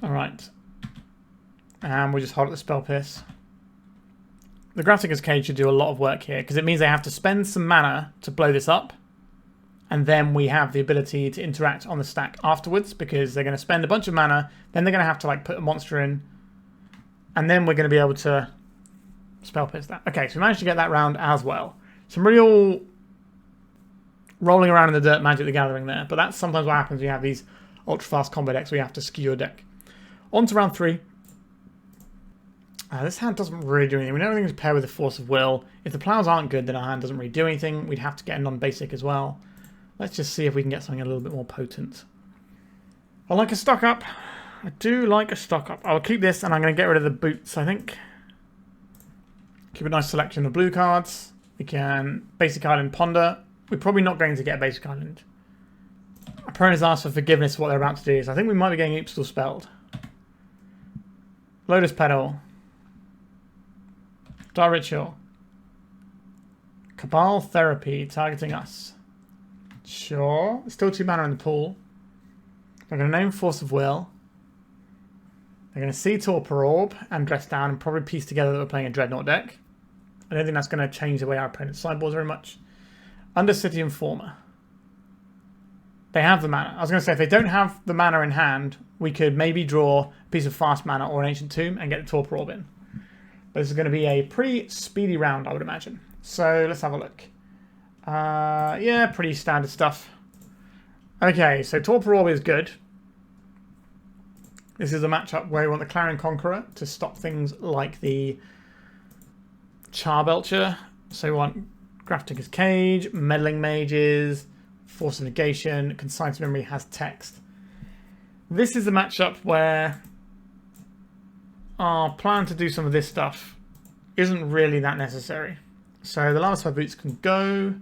Alright. And we'll just hold up the Spell Pierce. The Grafdigger's Cage should do a lot of work here, because it means they have to spend some mana to blow this up. And then we have the ability to interact on the stack afterwards, because they're going to spend a bunch of mana, then they're going to have to like put a monster in. And then we're going to be able to Spell Pierce that. Okay, so we managed to get that round as well. Some real rolling around in the dirt Magic the Gathering there, but that's sometimes what happens when you have these ultra-fast combo decks where you have to skew your deck. On to round 3. This hand doesn't really do anything. We know everything's paired with the Force of Will. If the plows aren't good, then our hand doesn't really do anything. We'd have to get a non-basic as well. Let's just see if we can get something a little bit more potent. I like a stock up. I do like a stock up. I'll keep this and I'm going to get rid of the boots, I think. Keep a nice selection of blue cards. We can Basic Island Ponder. We're probably not going to get a Basic Island. Opponents asked for forgiveness for what they're about to do, so I think we might be getting Oops or Spelled. Lotus Petal. Dark Ritual. Cabal Therapy targeting us. Sure. There's still 2 mana in the pool. They're going to name Force of Will. They're going to see Torpor Orb and dress down and probably piece together that we're playing a Dreadnought deck. I don't think that's going to change the way our opponents sideboards very much. Undercity Informer. They have the mana. I was going to say, if they don't have the mana in hand, we could maybe draw a piece of fast mana or an Ancient Tomb and get the Torpor Orb in. But this is going to be a pretty speedy round, I would imagine. So let's have a look. Yeah, pretty standard stuff. Okay, so Torpor Orb is good. This is a matchup where we want the Clarion Conqueror to stop things like the Charbelcher. So we want Grafdigger's Cage, Meddling Mages, Force of Negation, Consign to Memory has text. This is a matchup where our plan to do some of this stuff isn't really that necessary. So the Lavaspur Boots can go.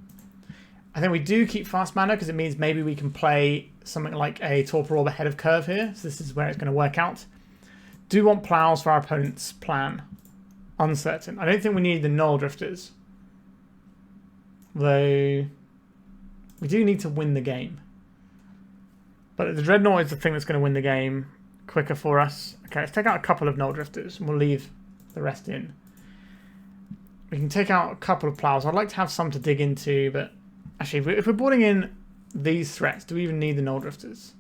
I think we do keep fast mana because it means maybe we can play something like a Torpor Orb ahead of curve here. So this is where it's going to work out. Do want plows for our opponent's plan. Uncertain. I don't think we need the Nulldrifters. Though we do need to win the game. But the Dreadnought is the thing that's going to win the game quicker for us. Okay, let's take out a couple of Nulldrifters and we'll leave the rest in. We can take out a couple of plows. I'd like to have some to dig into, but actually, if we're boarding in these threats, do we even need the Nulldrifters?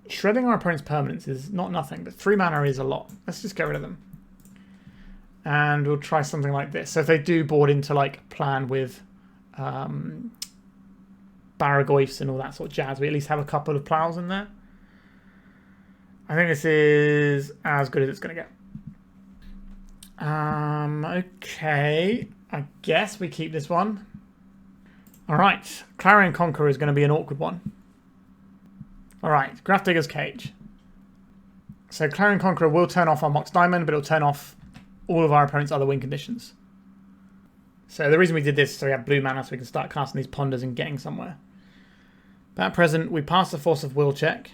Shredding our opponent's permanents is not nothing, but 3 mana is a lot. Let's just get rid of them. And we'll try something like this. So if they do board into like plan with Barragoyfs and all that sort of jazz, we at least have a couple of plows in there. I think this is as good as it's going to get. Okay. I guess we keep this one. Alright. Clarion Conqueror is going to be an awkward one. Alright. Grafdigger's Cage. So Clarion Conqueror will turn off our Mox Diamond, but it'll turn off all of our opponent's other win conditions. So the reason we did this is so we have blue mana so we can start casting these ponders and getting somewhere. But at present, we passed the Force of Will check.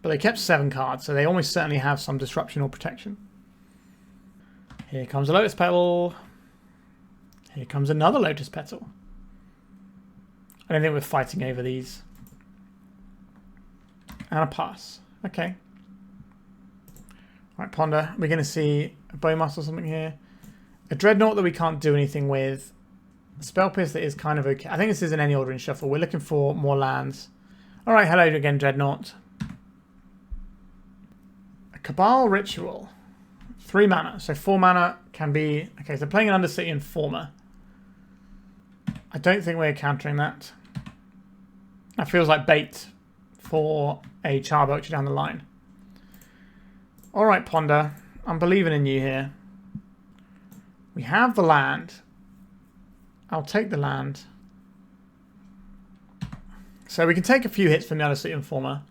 But they kept 7 cards, so they almost certainly have some disruption or protection. Here comes a Lotus Petal. Here comes another Lotus Petal. I don't think we're fighting over these. And a pass. Okay. Right, Ponder. We're going to see a Bowmaster or something here. A Dreadnought that we can't do anything with. A Spell Pierce that is kind of okay. I think this is in any order in Shuffle. We're looking for more lands. Alright, hello again, Dreadnought. A Cabal Ritual. 3 mana. So 4 mana can be... Okay, so playing an Undercity Informer. I don't think we're countering that. That feels like bait for a Charbelcher down the line. Alright, Ponder. I'm believing in you here. We have the land. I'll take the land. So we can take a few hits from the Undercity Informer.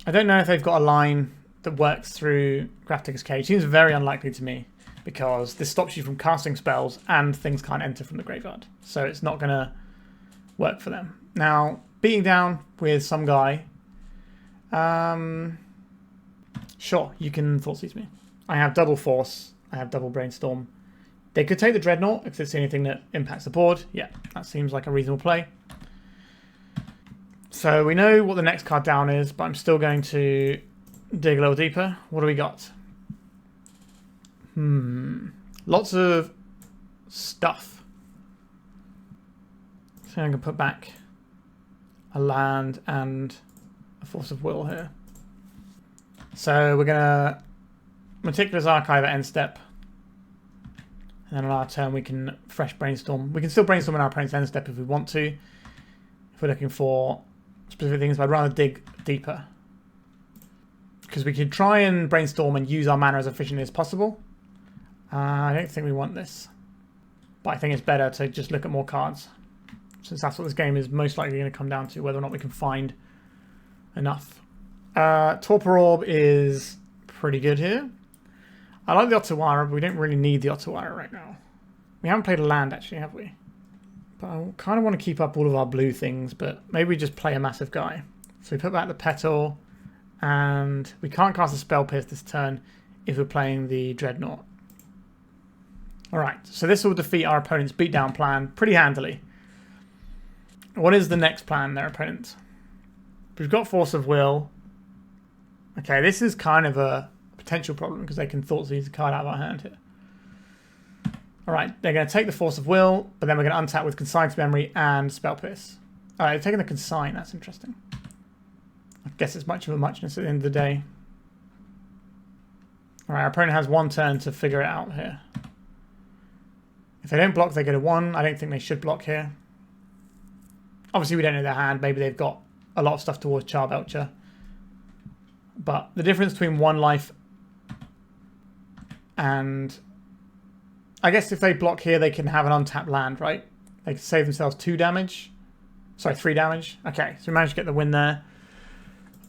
I don't know if they've got a line that works through Grafdigger's Cage. Seems very unlikely to me because this stops you from casting spells and things can't enter from the graveyard. So it's not going to work for them. Now, beating down with some guy. Sure, you can Thoughtseize me. I have double Force. I have double Brainstorm. They could take the Dreadnought if it's anything that impacts the board. Yeah, that seems like a reasonable play. So we know what the next card down is, but I'm still going to dig a little deeper. What do we got? Lots of stuff. So I'm going to put back a land and a Force of Will here. So we're going to Meticulous Archive at end step And then on our turn we can fresh Brainstorm. We can still Brainstorm in our opponent's end step if we want to. If we're looking for specific things, but I'd rather dig deeper. Because we could try and Brainstorm and use our mana as efficiently as possible. I don't think we want this. But I think it's better to just look at more cards. Since that's what this game is most likely going to come down to, whether or not we can find enough. Torpor Orb is pretty good here. I like the Otawara, but we don't really need the Otawara right now. We haven't played a land actually, have we? But I kind of want to keep up all of our blue things, but maybe we just play a massive guy. So we put back the Petal, and we can't cast a Spell Pierce this turn if we're playing the Dreadnought. Alright, so this will defeat our opponent's beatdown plan pretty handily. What is the next plan, their opponent? We've got Force of Will. Okay, this is kind of a potential problem because they can Thoughtseize a card out of our hand here. Alright, they're going to take the Force of Will, but then we're going to untap with Consign's Memory and Spell Pierce. Alright, they're taking the Consign, that's interesting. I guess it's much of a muchness at the end of the day. Alright, our opponent has one turn to figure it out here. If they don't block, they get a 1. I don't think they should block here. Obviously, we don't know their hand. Maybe they've got a lot of stuff towards Charbelcher. But the difference between 1 life and... I guess if they block here, they can have an untapped land, right? They can save themselves 2 damage. Sorry, 3 damage. Okay, so we managed to get the win there.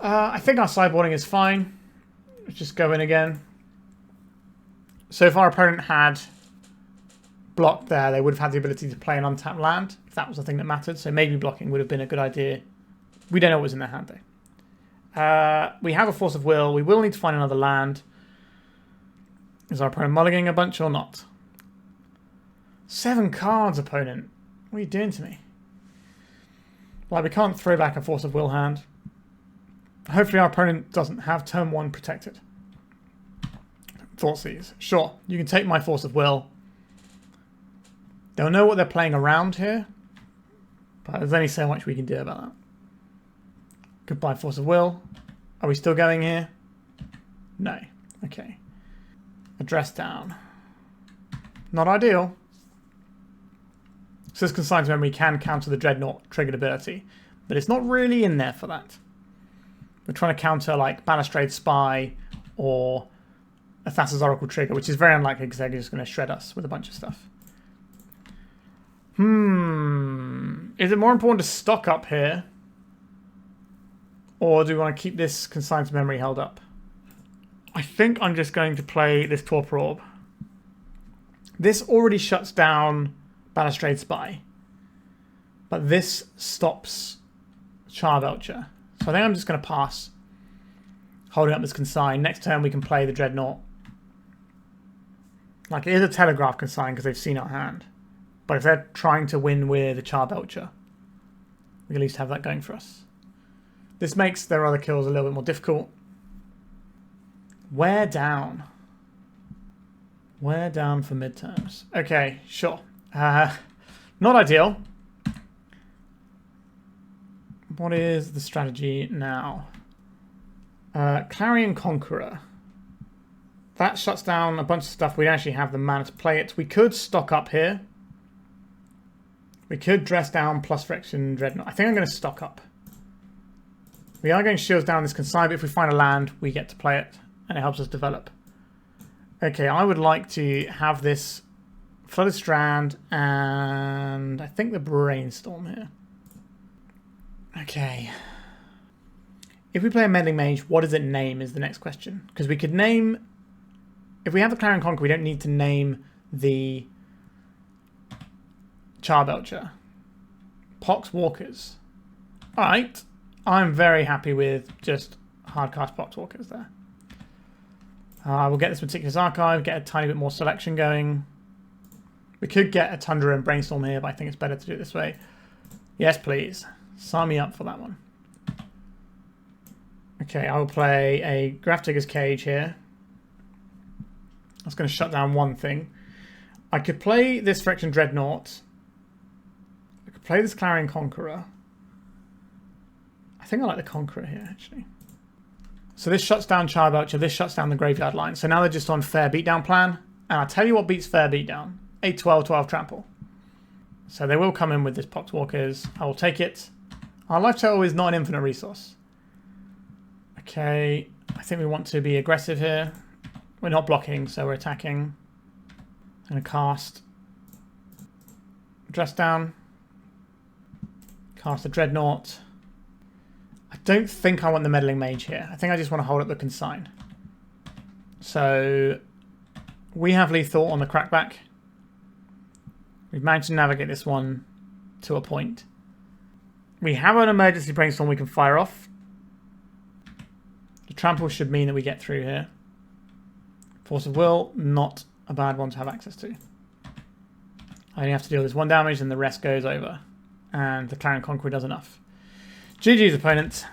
I think our sideboarding is fine. Let's just go in again. So if our opponent had blocked there, they would have had the ability to play an untapped land, if that was the thing that mattered. So maybe blocking would have been a good idea. We don't know what was in their hand, though. We have a Force of Will. We will need to find another land. Is our opponent mulliganing a bunch or not? 7 cards, opponent. What are you doing to me? Like, we can't throw back a Force of Will hand. Hopefully our opponent doesn't have turn 1 protected. Thoughtseize. Sure, you can take my Force of Will. They'll know what they're playing around here. But there's only so much we can do about that. Goodbye, Force of Will. Are we still going here? No. Okay. Address down. Not ideal. So this Consign's Memory can counter the Dreadnought triggered ability. But it's not really in there for that. We're trying to counter like Balustrade Spy or a Thassa's Oracle trigger, which is very unlikely because they're just going to shred us with a bunch of stuff. Is it more important to stock up here? Or do we want to keep this Consign's Memory held up? I think I'm just going to play this Torpor Orb. This already shuts down Balustrade Spy. But this stops Charbelcher. So I think I'm just going to pass. Holding up this Consign. Next turn we can play the Dreadnought. Like, it is a Telegraph Consign because they've seen our hand. But if they're trying to win with a Charbelcher, we at least have that going for us. This makes their other kills a little bit more difficult. Wear down. Wear down for midterms. Okay, sure. Not ideal. What is the strategy now? Clarion Conqueror. That shuts down a bunch of stuff. We don't actually have the mana to play it. We could stock up here. We could dress down plus Phyrexian Dreadnought. I think I'm going to stock up. We are going to shields down this Consign, but if we find a land, we get to play it, and it helps us develop. Okay, I would like to have this Flooded Strand and I think the Brainstorm here. Okay. If we play a Mending Mage, what does it name is the next question. Because we could name... If we have the Clarion Conqueror, we don't need to name the Charbelcher. Pox Walkers. Alright. I'm very happy with just hardcast Pox Walkers there. We'll get this Meticulous Archive, get a tiny bit more selection going. We could get a Tundra and Brainstorm here, but I think it's better to do it this way. Yes, please. Sign me up for that one. Okay, I will play a Grafdigger's Cage here. That's going to shut down one thing. I could play this Phyrexian Dreadnought. I could play this Clarion Conqueror. I think I like the Conqueror here, actually. So this shuts down Charbelcher, this shuts down the Graveyard line. So now they're just on fair beatdown plan. And I'll tell you what beats fair beatdown. a 12/12 trample. So they will come in with this Poxwalkers. I will take it. Our life total is not an infinite resource. Okay, I think we want to be aggressive here. We're not blocking, so we're attacking. I'm going to cast Dress Down. Cast the Dreadnought. I don't think I want the Meddling Mage here. I think I just want to hold up the Consign. So we have lethal on the Crackback. We've managed to navigate this one to a point. We have an emergency Brainstorm we can fire off. The trample should mean that we get through here. Force of Will, not a bad one to have access to. I only have to deal with 1 damage and the rest goes over. And the Clarion Conqueror does enough. GG's opponent.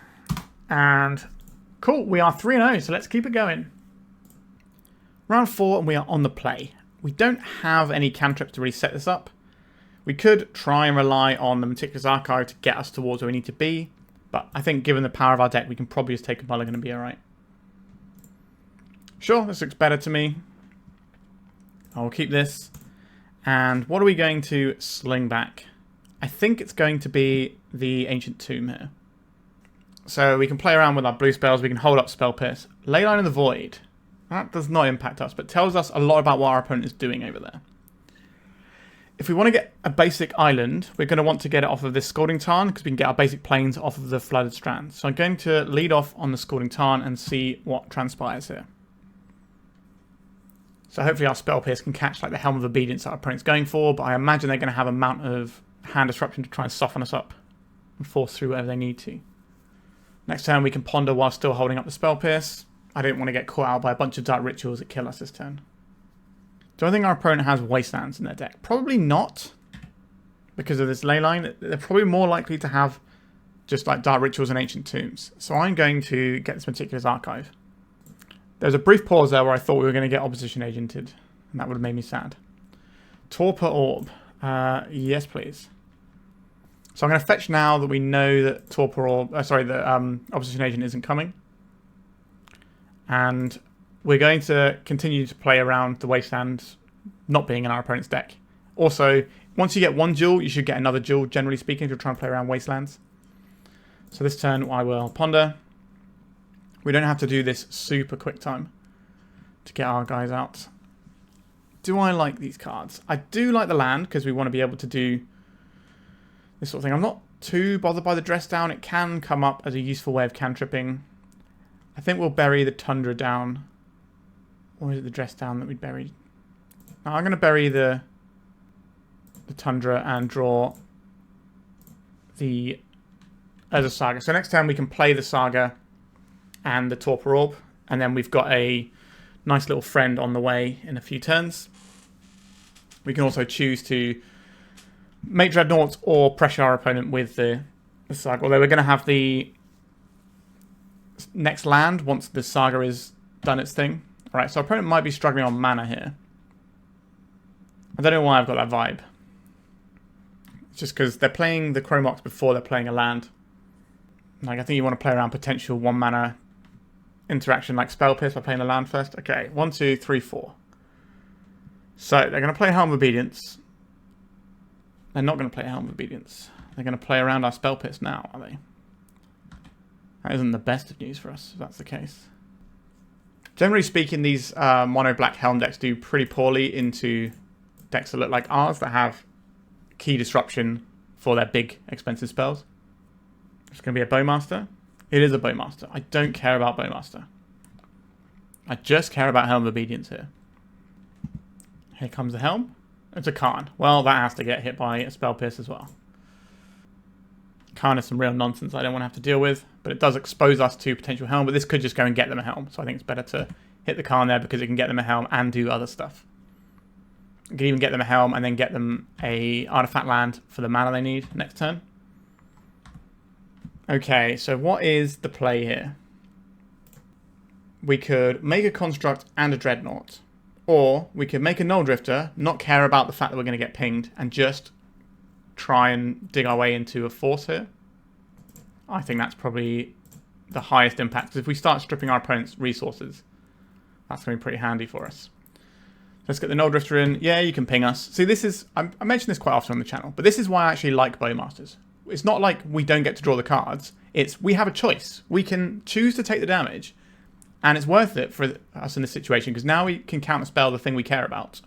And cool, we are 3-0, so let's keep it going. Round 4 and we are on the play. We don't have any cantrips to really set this up. We could try and rely on the Meticulous Archive to get us towards where we need to be. But I think given the power of our deck, we can probably just take a mulligan and be alright. Sure, this looks better to me. I'll keep this. And what are we going to sling back? I think it's going to be the Ancient Tomb here. So we can play around with our blue spells. We can hold up Spell Pierce. Leyline of the Void. That does not impact us, but tells us a lot about what our opponent is doing over there. If we want to get a basic island, we're going to want to get it off of this Scalding Tarn, because we can get our basic planes off of the Flooded Strand. So I'm going to lead off on the Scalding Tarn and see what transpires here. So hopefully our Spell Pierce can catch like the Helm of Obedience that our opponent's going for, but I imagine they're going to have a amount of hand disruption to try and soften us up and force through whatever they need to. Next turn we can ponder while still holding up the Spell Pierce. I don't want to get caught out by a bunch of Dark Rituals that kill us this turn. Do I think our opponent has Wastelands in their deck? Probably not. Because of this Leyline, they're probably more likely to have just like Dark Rituals and Ancient Tombs. So I'm going to get this Meticulous Archive. There was a brief pause there where I thought we were going to get Opposition Agented. And that would have made me sad. Torpor Orb. Yes, please. So I'm going to fetch now that we know that Torpor Orb... Opposition Agent isn't coming. And we're going to continue to play around the Wasteland not being in our opponent's deck. Also, once you get 1 jewel, you should get another jewel, generally speaking, if you're trying to play around Wastelands. So this turn, I will ponder. We don't have to do this super quick time to get our guys out. Do I like these cards? I do like the land, because we want to be able to do this sort of thing. I'm not too bothered by the Dress Down. It can come up as a useful way of cantripping. I think we'll bury the Tundra down. Or is it the Dress Down that we buried? No, I'm going to bury the Tundra and draw the Urza Saga. So next time we can play the Saga and the Torpor Orb. And then we've got a nice little friend on the way in a few turns. We can also choose to make Dreadnoughts or pressure our opponent with the Saga. Although we're going to have the next land once the Saga is done its thing. Alright, so our opponent might be struggling on mana here. I don't know why I've got that vibe. It's just because they're playing the Chromox before they're playing a land. Like, I think you want to play around potential 1 mana interaction like Spell Pierce by playing the land first. Okay, 1, 2, 3, 4. So, they're going to play Helm of Obedience. They're not going to play Helm of Obedience. They're going to play around our Spell Pierce now, are they? That isn't the best of news for us, if that's the case. Generally speaking, these mono black Helm decks do pretty poorly into decks that look like ours that have key disruption for their big, expensive spells. It's going to be a Bowmaster. It is a Bowmaster. I don't care about Bowmaster. I just care about Helm of Obedience here. Here comes the Helm. It's a Karn. Well, that has to get hit by a Spell Pierce as well. Karn is some real nonsense I don't want to have to deal with, but it does expose us to potential Helm, but this could just go and get them a Helm, so I think it's better to hit the Karn there because it can get them a Helm and do other stuff. You can even get them a Helm and then get them a artifact land for the mana they need next turn. Okay, so what is the play here? We could make a Construct and a Dreadnought, or we could make a Nulldrifter, not care about the fact that we're going to get pinged, and just try and dig our way into a force here. I think that's probably the highest impact, because if we start stripping our opponent's resources, that's going to be pretty handy for us. Let's get the Nulldrifter in. Yeah, you can ping us. See, this is... I mention this quite often on the channel, but this is why I actually like Bowmasters. It's not like we don't get to draw the cards. It's we have a choice. We can choose to take the damage, and it's worth it for us in this situation, because now we can counterspell the thing we care about.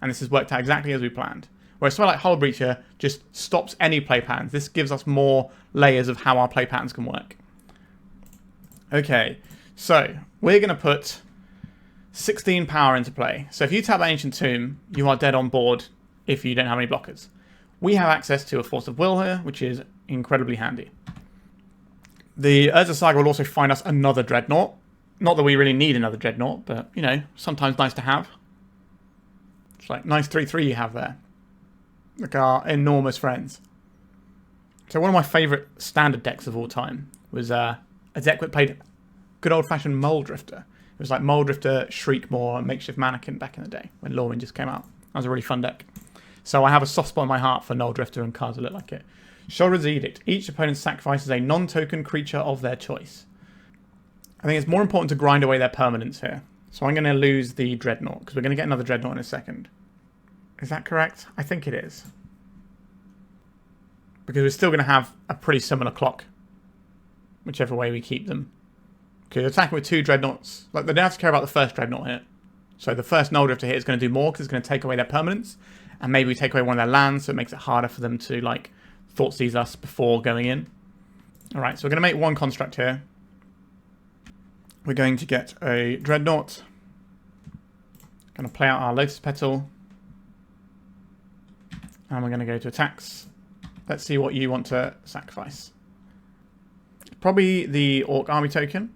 And this has worked out exactly as we planned. Whereas something like Hull Breacher just stops any play patterns. This gives us more layers of how our play patterns can work. Okay, so we're going to put 16 power into play. So if you tap that Ancient Tomb, you are dead on board if you don't have any blockers. We have access to a Force of Will here, which is incredibly handy. The Urza Saga will also find us another Dreadnought. Not that we really need another Dreadnought, but, you know, sometimes nice to have. It's like nice 3-3 you have there. Look at our enormous friends. So one of my favourite standard decks of all time was a deck that played good old-fashioned Nulldrifter. It was like Nulldrifter, Shriekmaw, and Makeshift Mannequin back in the day when Lawman just came out. That was a really fun deck. So I have a soft spot in my heart for Nulldrifter and cards that look like it. Shoulder's Edict. Each opponent sacrifices a non-token creature of their choice. I think it's more important to grind away their permanents here. So I'm going to lose the Dreadnought, because we're going to get another Dreadnought in a second. Is that correct? I think it is. Because we're still going to have a pretty similar clock, whichever way we keep them. Okay, attacking with 2 Dreadnoughts. Like, they don't have to care about the first Dreadnought hit. So the first Nulldrifter hit is going to do more, because it's going to take away their permanents. And maybe we take away one of their lands, so it makes it harder for them to, like, Thoughtseize us before going in. Alright, so we're going to make 1 construct here. We're going to get a Dreadnought. Going to play out our Lotus Petal. And we're going to go to attacks. Let's see what you want to sacrifice. Probably the Orc Army token.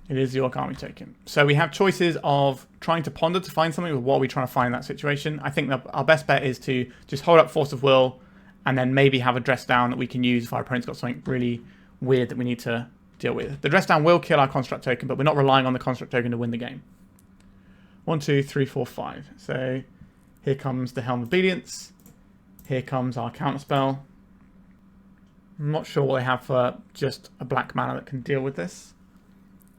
It is the Orc Army token. So we have choices of trying to ponder to find something, or what are we trying to find in that situation. I think that our best bet is to just hold up Force of Will, and then maybe have a dress down that we can use if our opponent's got something really weird that we need to deal with. The dress down will kill our construct token, but we're not relying on the construct token to win the game. 1, 2, 3, 4, 5. So here comes the Helm of Obedience. Here comes our counterspell. I'm not sure what they have for just a black mana that can deal with this.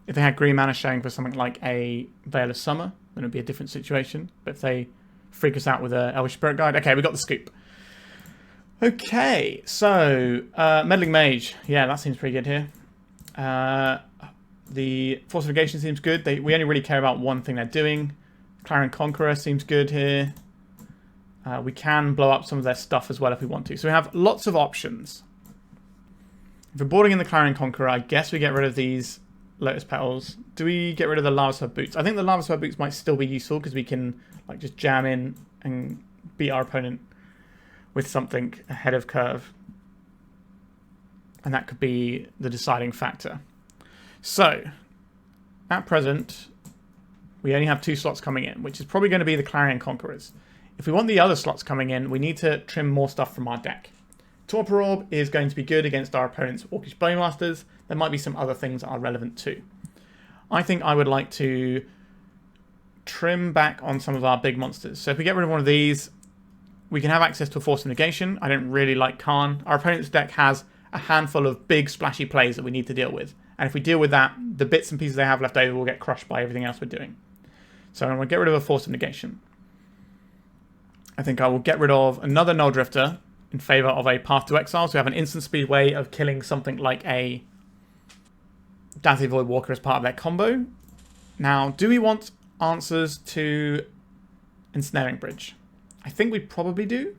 If they had green mana showing for something like a Veil of Summer, then it would be a different situation. But if they freak us out with a Elvish Spirit Guide... Okay, we got the scoop. Okay, so Meddling Mage. Yeah, that seems pretty good here. The Force of Negation seems good. We only really care about one thing they're doing. Clarion Conqueror seems good here. We can blow up some of their stuff as well if we want to. So we have lots of options. If we're boarding in the Clarion Conqueror, I guess we get rid of these Lotus Petals. Do we get rid of the Lavaspur Boots? I think the Lavaspur Boots might still be useful, because we can like just jam in and beat our opponent with something ahead of curve. And that could be the deciding factor. So, at present, we only have 2 slots coming in, which is probably going to be the Clarion Conquerors. If we want the other slots coming in, we need to trim more stuff from our deck. Torpor Orb is going to be good against our opponent's Orcish Bowmasters. There might be some other things that are relevant too. I think I would like to trim back on some of our big monsters. So if we get rid of one of these, we can have access to a Force of Negation. I don't really like Karn. Our opponent's deck has a handful of big splashy plays that we need to deal with. And if we deal with that, the bits and pieces they have left over will get crushed by everything else we're doing. So I'm going to get rid of a Force of Negation. I think I will get rid of another Nulldrifter in favour of a Path to Exile. So we have an instant speed way of killing something like a Dazzling Voidwalker as part of their combo. Now, do we want answers to Ensnaring Bridge? I think we probably do,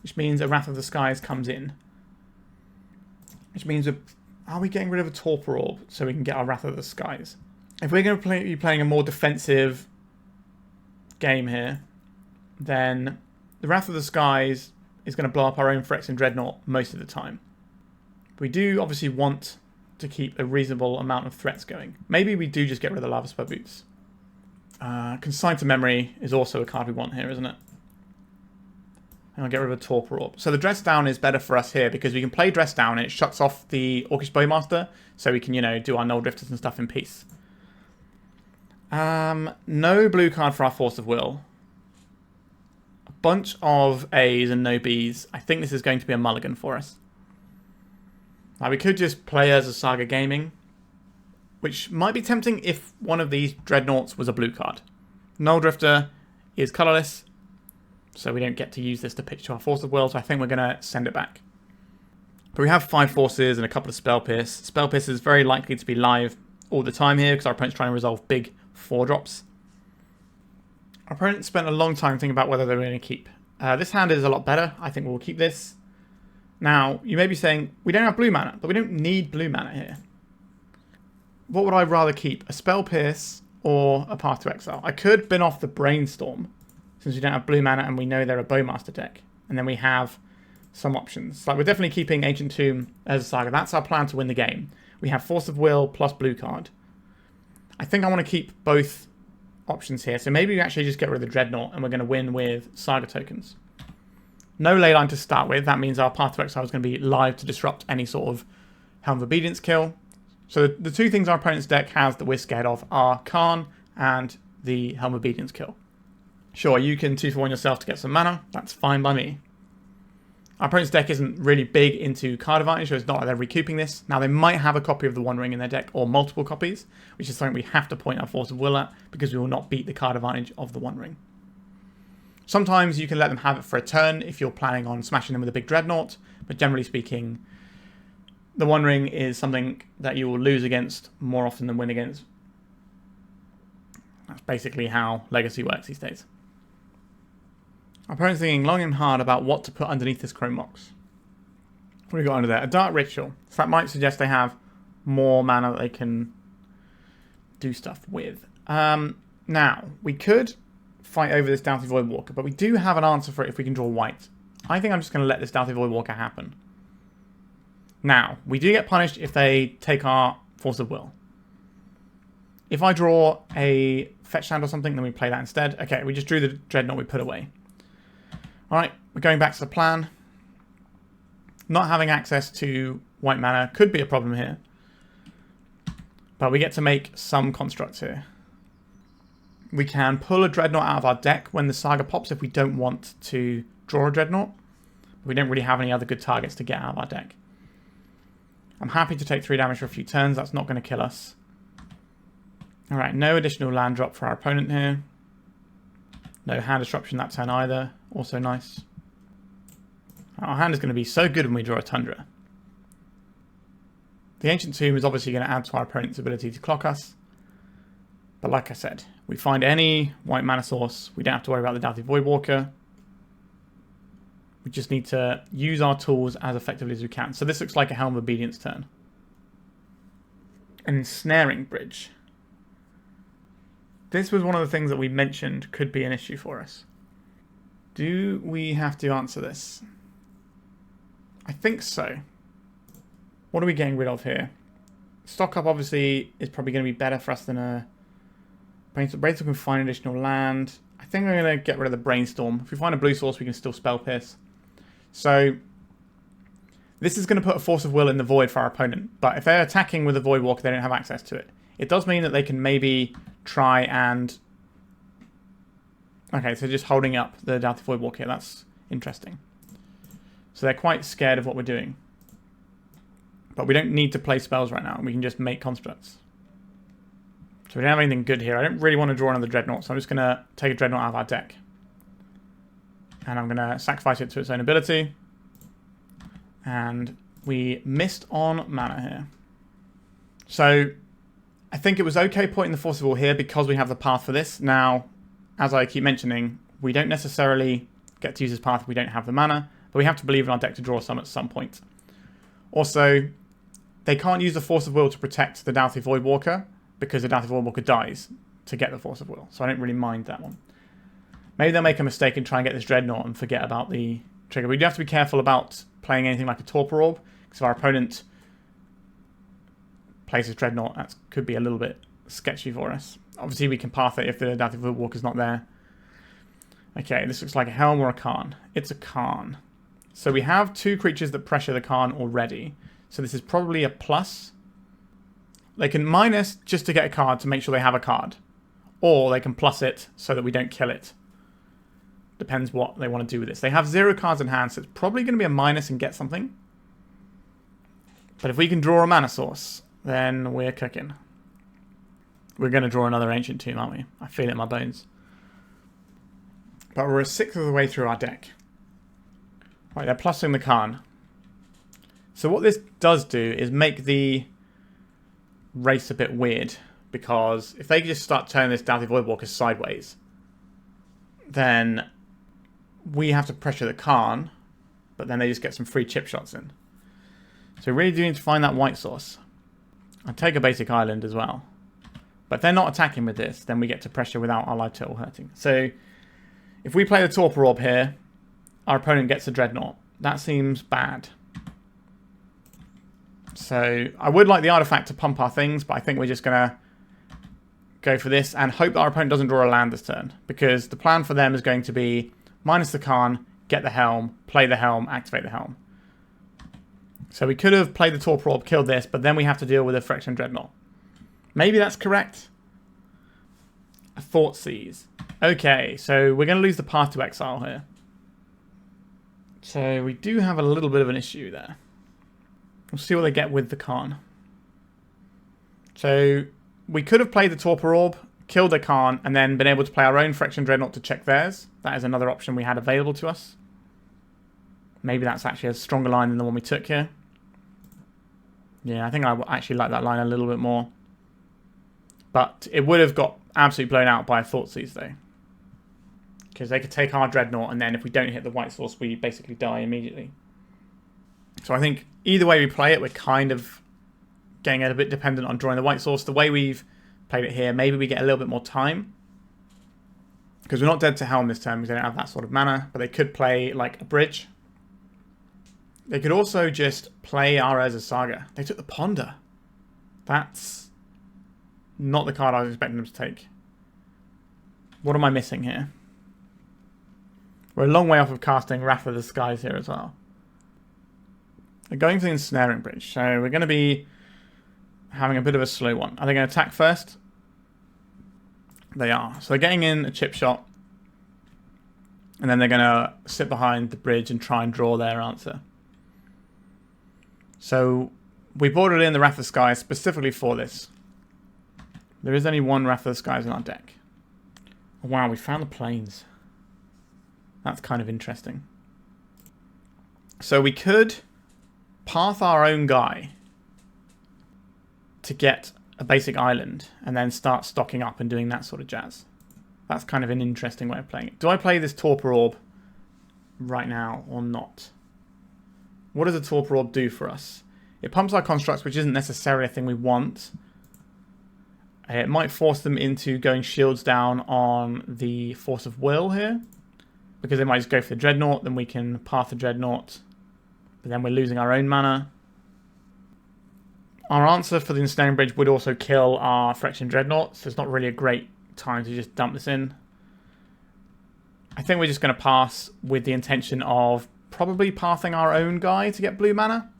which means a Wrath of the Skies comes in. Which means, are we getting rid of a Torpor Orb so we can get our Wrath of the Skies? If we're going to be playing a more defensive game here, then the Wrath of the Skies is going to blow up our own Phyrexian Dreadnought most of the time. We do obviously want to keep a reasonable amount of threats going. Maybe we do just get rid of the Lavaspur Boots. Consign to Memory is also a card we want here, isn't it? And I'll get rid of a Torpor Orb. So the Dress Down is better for us here, because we can play Dress Down and it shuts off the Orcish Bowmaster, so we can, you know, do our Nulldrifters and stuff in peace. No blue card for our Force of Will. A bunch of A's and no B's. I think this is going to be a mulligan for us. Now, we could just play as a Saga Gaming, which might be tempting if one of these Dreadnoughts was a blue card. Nulldrifter is colourless, so we don't get to use this to pitch to our Force of Will, so I think we're going to send it back. But we have 5 Forces and a couple of Spell Pierce. Spell Pierce is very likely to be live all the time here because our opponent's trying to resolve big 4-drops. Our opponent spent a long time thinking about whether they were going to keep. This hand is a lot better. I think we'll keep this. Now, you may be saying, we don't have blue mana, but we don't need blue mana here. What would I rather keep? A Spell Pierce or a Path to Exile? I could bin off the Brainstorm, since we don't have blue mana and we know they're a Bowmaster deck. And then we have some options. Like, we're definitely keeping Ancient Tomb as a Saga. That's our plan to win the game. We have Force of Will plus blue card. I think I want to keep both options here. So maybe we actually just get rid of the Dreadnought and we're going to win with Saga tokens. No leyline to start with. That means our Path to Exile is going to be live to disrupt any sort of Helm of Obedience kill. So the 2 things our opponent's deck has that we're scared of are Karn and the Helm of Obedience kill. Sure, you can 2-for-1 yourself to get some mana. That's fine by me. Our opponent's deck isn't really big into card advantage, so it's not like they're recouping this. Now, they might have a copy of the One Ring in their deck, or multiple copies, which is something we have to point our Force of Will at, because we will not beat the card advantage of the One Ring. Sometimes you can let them have it for a turn if you're planning on smashing them with a big Dreadnought, but generally speaking, the One Ring is something that you will lose against more often than win against. That's basically how Legacy works these days. Our opponent's thinking long and hard about what to put underneath this Chrome Mox. What do we got under there? A Dark Ritual. So that might suggest they have more mana that they can do stuff with. Now, we could fight over this Doughty Voidwalker, but we do have an answer for it if we can draw white. I think I'm just going to let this Doughty Voidwalker happen. Now, we do get punished if they take our Force of Will. If I draw a fetch land or something, then we play that instead. Okay, we just drew the Dreadnought we put away. Alright, we're going back to the plan. Not having access to white mana could be a problem here. But we get to make some constructs here. We can pull a Dreadnought out of our deck when the Saga pops if we don't want to draw a Dreadnought. We don't really have any other good targets to get out of our deck. I'm happy to take 3 damage for a few turns. That's not going to kill us. Alright, no additional land drop for our opponent here. No hand disruption that turn either. Also nice. Our hand is going to be so good when we draw a Tundra. The Ancient Tomb is obviously going to add to our opponent's ability to clock us. But like I said, we find any white mana source. We don't have to worry about the Doughty Voidwalker. We just need to use our tools as effectively as we can. So this looks like a Helm of Obedience turn. An Ensnaring Bridge. This was one of the things that we mentioned could be an issue for us. Do we have to answer this? I think so. What are we getting rid of here? Stock up obviously is probably going to be better for us than a Brainstorm. Brainstorm can find additional land. I think we're going to get rid of the Brainstorm. If we find a blue source, we can still Spell Pierce. So this is going to put a Force of Will in the Void for our opponent. But if they're attacking with a Voidwalker, they don't have access to it. It does mean that they can maybe try and... Okay, so just holding up the Doughty Voidwalker. That's interesting. So they're quite scared of what we're doing. But we don't need to play spells right now. We can just make constructs. So we don't have anything good here. I don't really want to draw another Dreadnought, so I'm just going to take a Dreadnought out of our deck. And I'm going to sacrifice it to its own ability. And we missed on mana here. So I think it was okay putting the Force of Will here because we have the path for this. Now, as I keep mentioning, we don't necessarily get to use this path if we don't have the mana, but we have to believe in our deck to draw some at some point. Also, they can't use the Force of Will to protect the Doughty Voidwalker because the Doughty Voidwalker dies to get the Force of Will, so I don't really mind that one. Maybe they'll make a mistake and try and get this Dreadnought and forget about the trigger. We do have to be careful about playing anything like a Torpor Orb, because if our opponent plays his Dreadnought, that could be a little bit sketchy for us. Obviously, we can path it if the Doughty Voidwalker's not there. Okay, this looks like a Helm or a Karn. It's a Karn. So we have 2 creatures that pressure the Karn already. So this is probably a plus. They can minus just to get a card to make sure they have a card. Or they can plus it so that we don't kill it. Depends what they want to do with this. They have 0 cards in hand, so it's probably going to be a minus and get something. But if we can draw a mana source, then we're cooking. We're going to draw another Ancient Tomb, aren't we? I feel it in my bones. But we're a sixth of the way through our deck. Right, they're plussing the Karn. So what this does do is make the race a bit weird. Because if they just start turning this Doughty Voidwalker sideways, then we have to pressure the Karn, but then they just get some free chip shots in. So we really do need to find that white source. I'll take a basic island as well. But if they're not attacking with this, then we get to pressure without our life total hurting. So if we play the Torpor Orb here, our opponent gets a Dreadnought. That seems bad. So I would like the artifact to pump our things, but I think we're just going to go for this and hope that our opponent doesn't draw a land this turn. Because the plan for them is going to be minus the Karn, get the Helm, play the Helm, activate the Helm. So we could have played the Torpor Orb, killed this, but then we have to deal with a Phyrexian Dreadnought. Maybe that's correct. A Thoughtseize. Okay, so we're going to lose the Path to Exile here. So we do have a little bit of an issue there. We'll see what they get with the Karn. So we could have played the Torpor Orb, killed the Karn, and then been able to play our own Phyrexian Dreadnought to check theirs. That is another option we had available to us. Maybe that's actually a stronger line than the one we took here. Yeah, I think I actually like that line a little bit more. But it would have got absolutely blown out by a Thoughtseize though. Because they could take our Dreadnought, and then if we don't hit the white source, we basically die immediately. So I think either way we play it, we're kind of getting a bit dependent on drawing the white source. The way we've played it here, maybe we get a little bit more time. Because we're not dead to Helm this turn because they don't have that sort of mana. But they could play like a bridge. They could also just play our Urza Saga. They took the Ponder. That's not the card I was expecting them to take. What am I missing here? We're a long way off of casting Wrath of the Skies here as well. They're going for the Ensnaring Bridge. So we're going to be having a bit of a slow one. Are they going to attack first? They are. So they're getting in a chip shot. And then they're going to sit behind the bridge and try and draw their answer. So we boarded in the Wrath of the Skies specifically for this. There is only one Wrath of the Skies in our deck. Oh, wow, we found the plains. That's kind of interesting. So we could path our own guy to get a basic island and then start stocking up and doing that sort of jazz. That's kind of an interesting way of playing it. Do I play this Torpor Orb right now or not? What does a Torpor Orb do for us? It pumps our constructs, which isn't necessarily a thing we want. It might force them into going shields down on the Force of Will here. Because they might just go for the Dreadnought, then we can path the Dreadnought. But then we're losing our own mana. Our answer for the Ensnaring Bridge would also kill our Phyrexian Dreadnought, so it's not really a great time to just dump this in. I think we're just going to pass with the intention of probably pathing our own guy to get blue mana.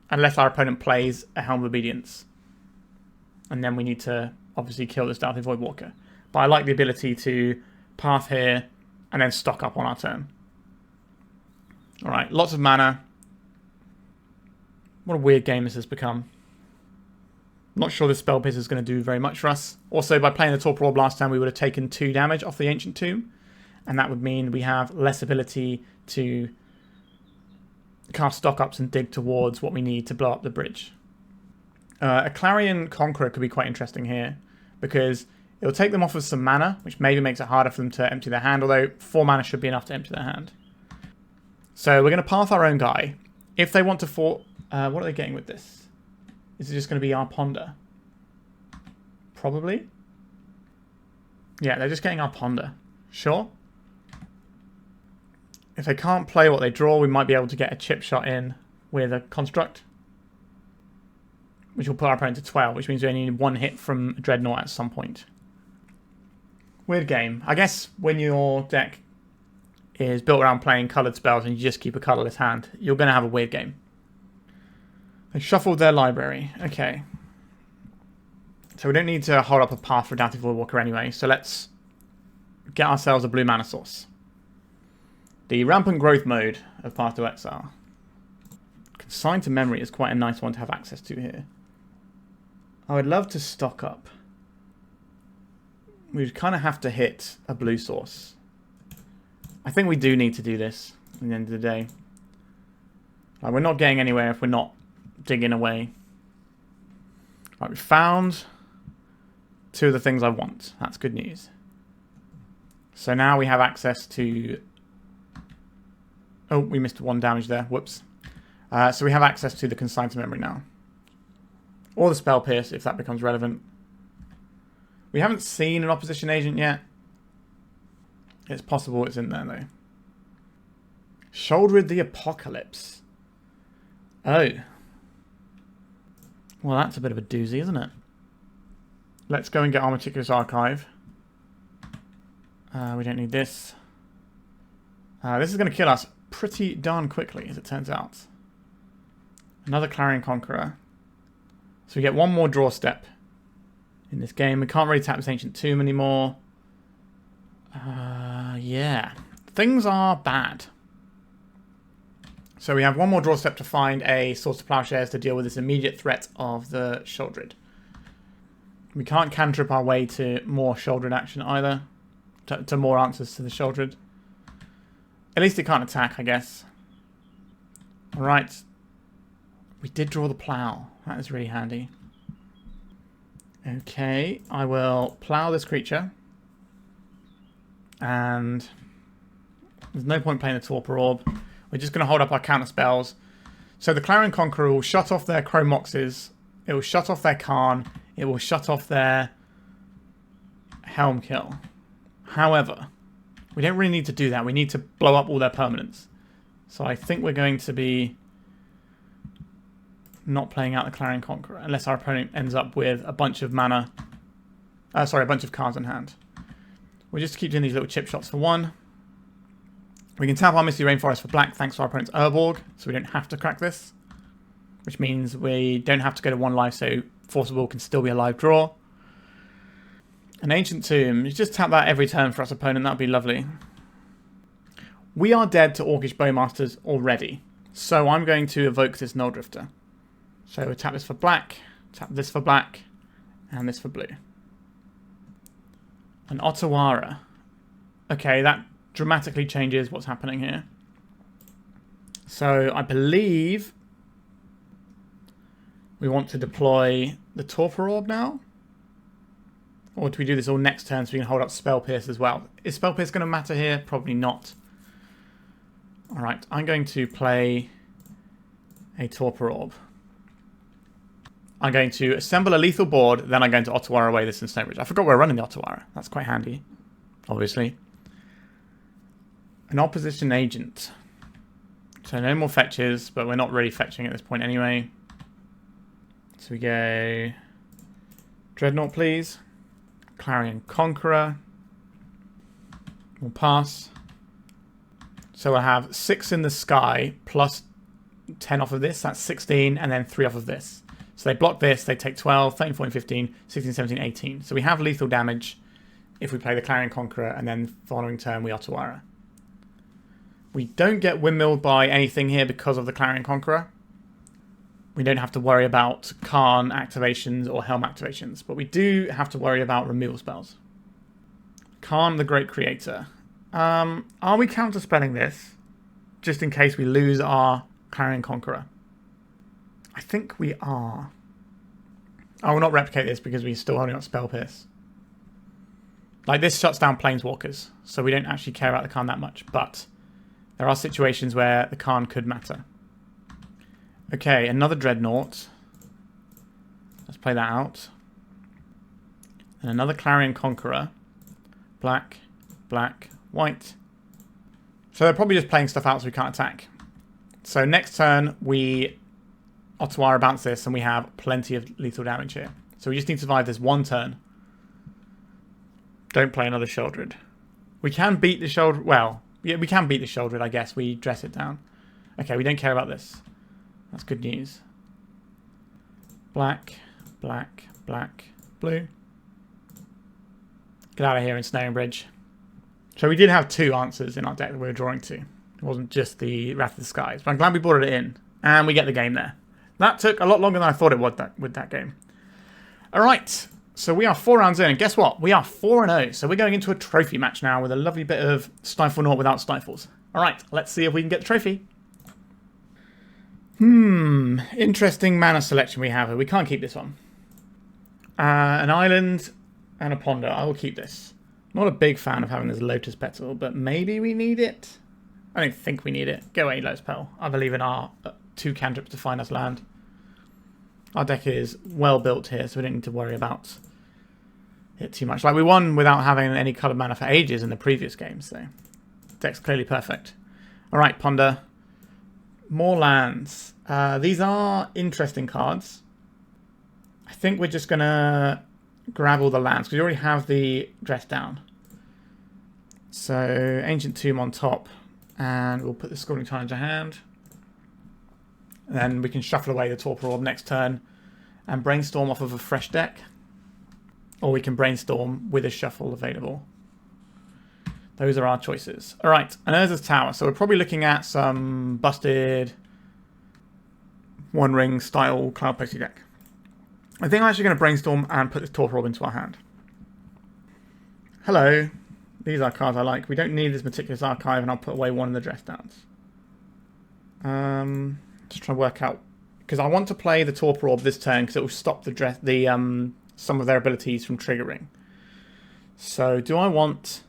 Unless our opponent plays a Helm of Obedience. And then we need to obviously kill this Doughty Voidwalker. But I like the ability to path here and then stock up on our turn. Alright, lots of mana. What a weird game this has become. Not sure this Spell Piercer is going to do very much for us. Also, by playing the Torpor Orb last time, we would have taken 2 damage off the Ancient Tomb. And that would mean we have less ability to cast stock-ups and dig towards what we need to blow up the bridge. A Clarion Conqueror could be quite interesting here, because it'll take them off of some mana, which maybe makes it harder for them to empty their hand, although 4 mana should be enough to empty their hand. So we're going to path our own guy. If they want to what are they getting with this? Is it just going to be our Ponder? Probably. Yeah, they're just getting our Ponder. Sure. If they can't play what they draw, we might be able to get a chip shot in with a Construct. Which will put our opponent to 12, which means we only need 1 hit from Dreadnought at some point. Weird game. I guess when your deck is built around playing coloured spells and you just keep a colourless hand, you're going to have a weird game. They shuffled their library. Okay. So we don't need to hold up a path for Doughty Voidwalker anyway, so let's get ourselves a blue mana source. The Rampant Growth mode of Path to Exile. Consign to Memory is quite a nice one to have access to here. I would love to stock up. We would kind of have to hit a blue source. I think we do need to do this at the end of the day. Like, we're not getting anywhere if we're not digging away. Right, we found 2 of the things I want. That's good news. So now we have access to... Oh, we missed 1 damage there. Whoops. So we have access to the Consign to Memory now. Or the Spell Pierce, if that becomes relevant. We haven't seen an opposition agent yet. It's possible it's in there, though. Shouldered the Apocalypse. Oh. Well, that's a bit of a doozy, isn't it? Let's go and get our Meticulous Archive. We don't need this. This is going to kill us pretty darn quickly, as it turns out. Another Clarion Conqueror. So we get 1 more draw step in this game. We can't really tap this Ancient Tomb anymore. Yeah. Things are bad. So we have 1 more draw step to find a Source of Plowshares to deal with this immediate threat of the Shouldered. We can't cantrip our way to more Shouldered action either. To more answers to the Shouldered. At least it can't attack, I guess. Alright. We did draw the plow. That is really handy. Okay, I will plow this creature. And there's no point playing the Torpor Orb. We're just going to hold up our counter spells. So the Clarion Conqueror will shut off their Chrome Moxes. It will shut off their Karn. It will shut off their Helm Kill. However, we don't really need to do that. We need to blow up all their permanents. So I think we're going to be not playing out the Clarion Conqueror unless our opponent ends up with a bunch of mana. A bunch of cards in hand. We'll just keep doing these little chip shots for 1. We can tap our Misty Rainforest for black thanks to our opponent's Urborg, so we don't have to crack this. Which means we don't have to go to 1 life, so Force of Will can still be a live draw. An Ancient Tomb. You just tap that every turn for us opponent. That would be lovely. We are dead to Orcish Bowmasters already. So I'm going to evoke this Nulldrifter. So we tap this for black, tap this for black, and this for blue. An Otawara. Okay, that dramatically changes what's happening here. So I believe we want to deploy the Torpor Orb now. Or do we do this all next turn so we can hold up Spell Pierce as well? Is Spell Pierce going to matter here? Probably not. Alright, I'm going to play a Torpor Orb. I'm going to assemble a lethal board, then I'm going to Otawara away this in Stonebridge. I forgot we're running the Otawara. That's quite handy, obviously. An opposition agent. So no more fetches, but we're not really fetching at this point anyway. So we go Dreadnought, please. Clarion Conqueror. We'll pass. So we'll have 6 in the sky plus 10 off of this. That's 16, and then 3 off of this. So they block this, they take 12, 13, 14, 15, 16, 17, 18. So we have lethal damage if we play the Clarion Conqueror, and then following turn we Otawara. We don't get windmilled by anything here because of the Clarion Conqueror. We don't have to worry about Karn activations or Helm activations, but we do have to worry about removal spells. Karn the Great Creator. Are we counterspelling this just in case we lose our Clarion Conqueror? I think we are. I will not replicate this because we're still holding up Spell Pierce. Like, this shuts down Planeswalkers, so we don't actually care about the Karn that much, but there are situations where the Karn could matter. Okay, another Dreadnought. Let's play that out. And another Clarion Conqueror. Black, black, white. So they're probably just playing stuff out so we can't attack. So next turn, we Otawara bounce this, and we have plenty of lethal damage here. So we just need to survive this 1 turn. Don't play another Shouldered. We can beat the Shouldered. Well, yeah, we can beat the Shouldered, I guess. We dress it down. Okay, we don't care about this. That's good news. Black, black, black, blue. Get out of here in Stonebridge. So we did have 2 answers in our deck that we were drawing to. It wasn't just the Wrath of the Skies. But I'm glad we brought it in. And we get the game there. That took a lot longer than I thought it would with that game. Alright. So we are 4 rounds in, and guess what? We are 4-0. So we're going into a trophy match now with a lovely bit of Stiflenought without stifles. All right, let's see if we can get the trophy. Interesting mana selection we have here. We can't keep this one. An island and a ponder. I will keep this. Not a big fan of having this Lotus Petal, but maybe we need it. I don't think we need it. Go away, Lotus Petal. I believe in our 2 cantrips to find us land. Our deck is well built here, so we don't need to worry about it too much. Like, we won without having any coloured mana for ages in the previous game, so deck's clearly perfect. Alright, ponder. More lands. These are interesting cards. I think we're just going to grab all the lands, because we already have the Dress Down. So, Ancient Tomb on top, and we'll put the Scalding Tarn into hand. And then we can shuffle away the Torpor Orb next turn and Brainstorm off of a fresh deck. Or we can Brainstorm with a shuffle available. Those are our choices. Alright, and Urza's Tower. So we're probably looking at some busted One Ring style Cloud Posty deck. I think I'm actually going to Brainstorm and put this Torpor Orb into our hand. Hello. These are cards I like. We don't need this Meticulous Archive, and I'll put away one of the Dress Downs. Just trying to work out, because I want to play the Torpor Orb this turn because it will stop some of their abilities from triggering. So do I want...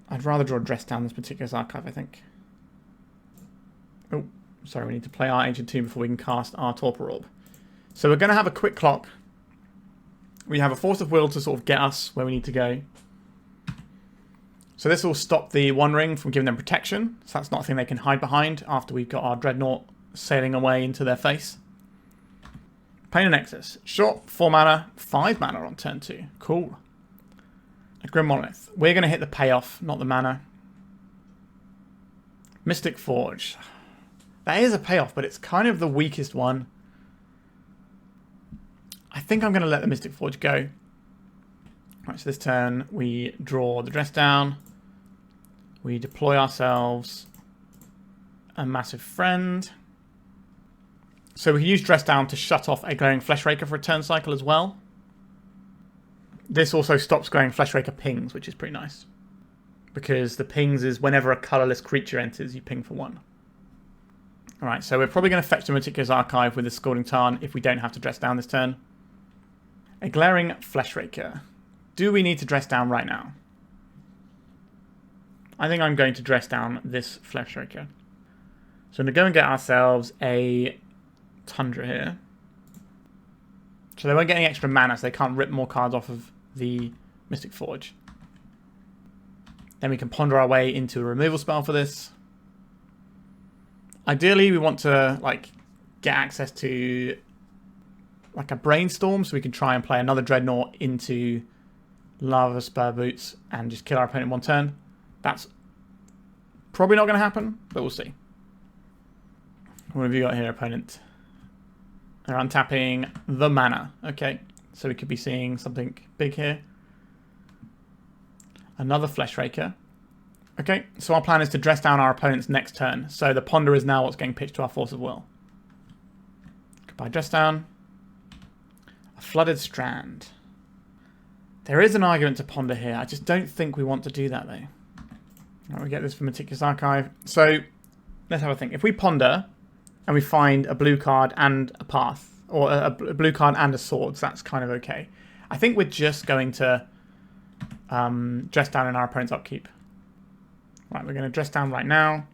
I'd rather draw a Dress Down this Meticulous Archive, I think. Oh, sorry, we need to play our Ancient Tomb before we can cast our Torpor Orb. So we're going to have a quick clock. We have a Force of Will to sort of get us where we need to go. So this will stop the One Ring from giving them protection. So that's not a thing they can hide behind after we've got our Dreadnought sailing away into their face. Pain and Nexus. Short, 4 mana, 5 mana on turn 2. Cool. A Grim Monolith. We're going to hit the payoff, not the mana. Mystic Forge. That is a payoff, but it's kind of the weakest one. I think I'm going to let the Mystic Forge go. Right, so this turn we draw the Dress Down. We deploy ourselves a Massive Friend. So we can use Dress Down to shut off a Glowing Fleshraker for a turn cycle as well. This also stops Glowing Fleshraker pings, which is pretty nice. Because the pings is whenever a colourless creature enters, you ping for 1. Alright, so we're probably going to fetch the Meticulous Archive with the Scalding Tarn if we don't have to Dress Down this turn. A Glaring Fleshraker. Do we need to Dress Down right now? I think I'm going to Dress Down this Fleshraker. So I'm going to go and get ourselves a Tundra here. So they won't get any extra mana, so they can't rip more cards off of the Mystic Forge. Then we can ponder our way into a removal spell for this. Ideally, we want to get access to a Brainstorm, so we can try and play another Dreadnought into Lavaspur Boots and just kill our opponent in 1 turn. That's probably not going to happen, but we'll see. What have you got here, opponent? They're untapping the mana. Okay, so we could be seeing something big here. Another Fleshraker. Okay, so our plan is to Dress Down our opponent's next turn. So the Ponder is now what's getting pitched to our Force of Will. Goodbye, Dress Down. A Flooded Strand. There is an argument to ponder here. I just don't think we want to do that, though. Right, we get this from Meticulous Archive. So, let's have a think. If we ponder, and we find a blue card and a path, or a blue card and a swords, that's kind of okay. I think we're just going to Dress Down in our opponent's upkeep. Right, we're going to Dress Down right now.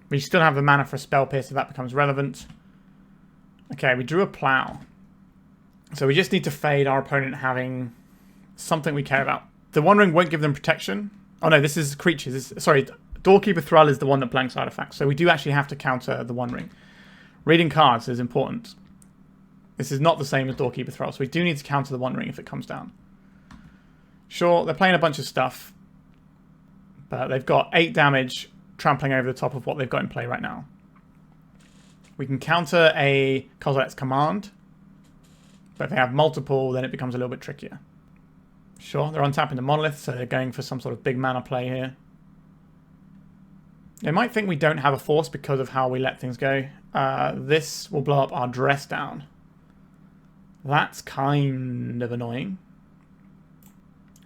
We still have the mana for a Spell Pierce if that becomes relevant. Okay, we drew a Plow. So we just need to fade our opponent having something we care about. The One Ring won't give them protection. Oh no, this is creatures. Sorry, Doorkeeper Thrull is the one that blanks artifacts. So we do actually have to counter the One Ring. Reading cards is important. This is not the same as Doorkeeper Thrull, so we do need to counter the One Ring if it comes down. Sure, they're playing a bunch of stuff, but they've got 8 damage trampling over the top of what they've got in play right now. We can counter a Kozilek's Command, but if they have multiple, then it becomes a little bit trickier. Sure, they're untapping the Monolith, so they're going for some sort of big mana play here. They might think we don't have a Force because of how we let things go. This will blow up our Dress Down. That's kind of annoying.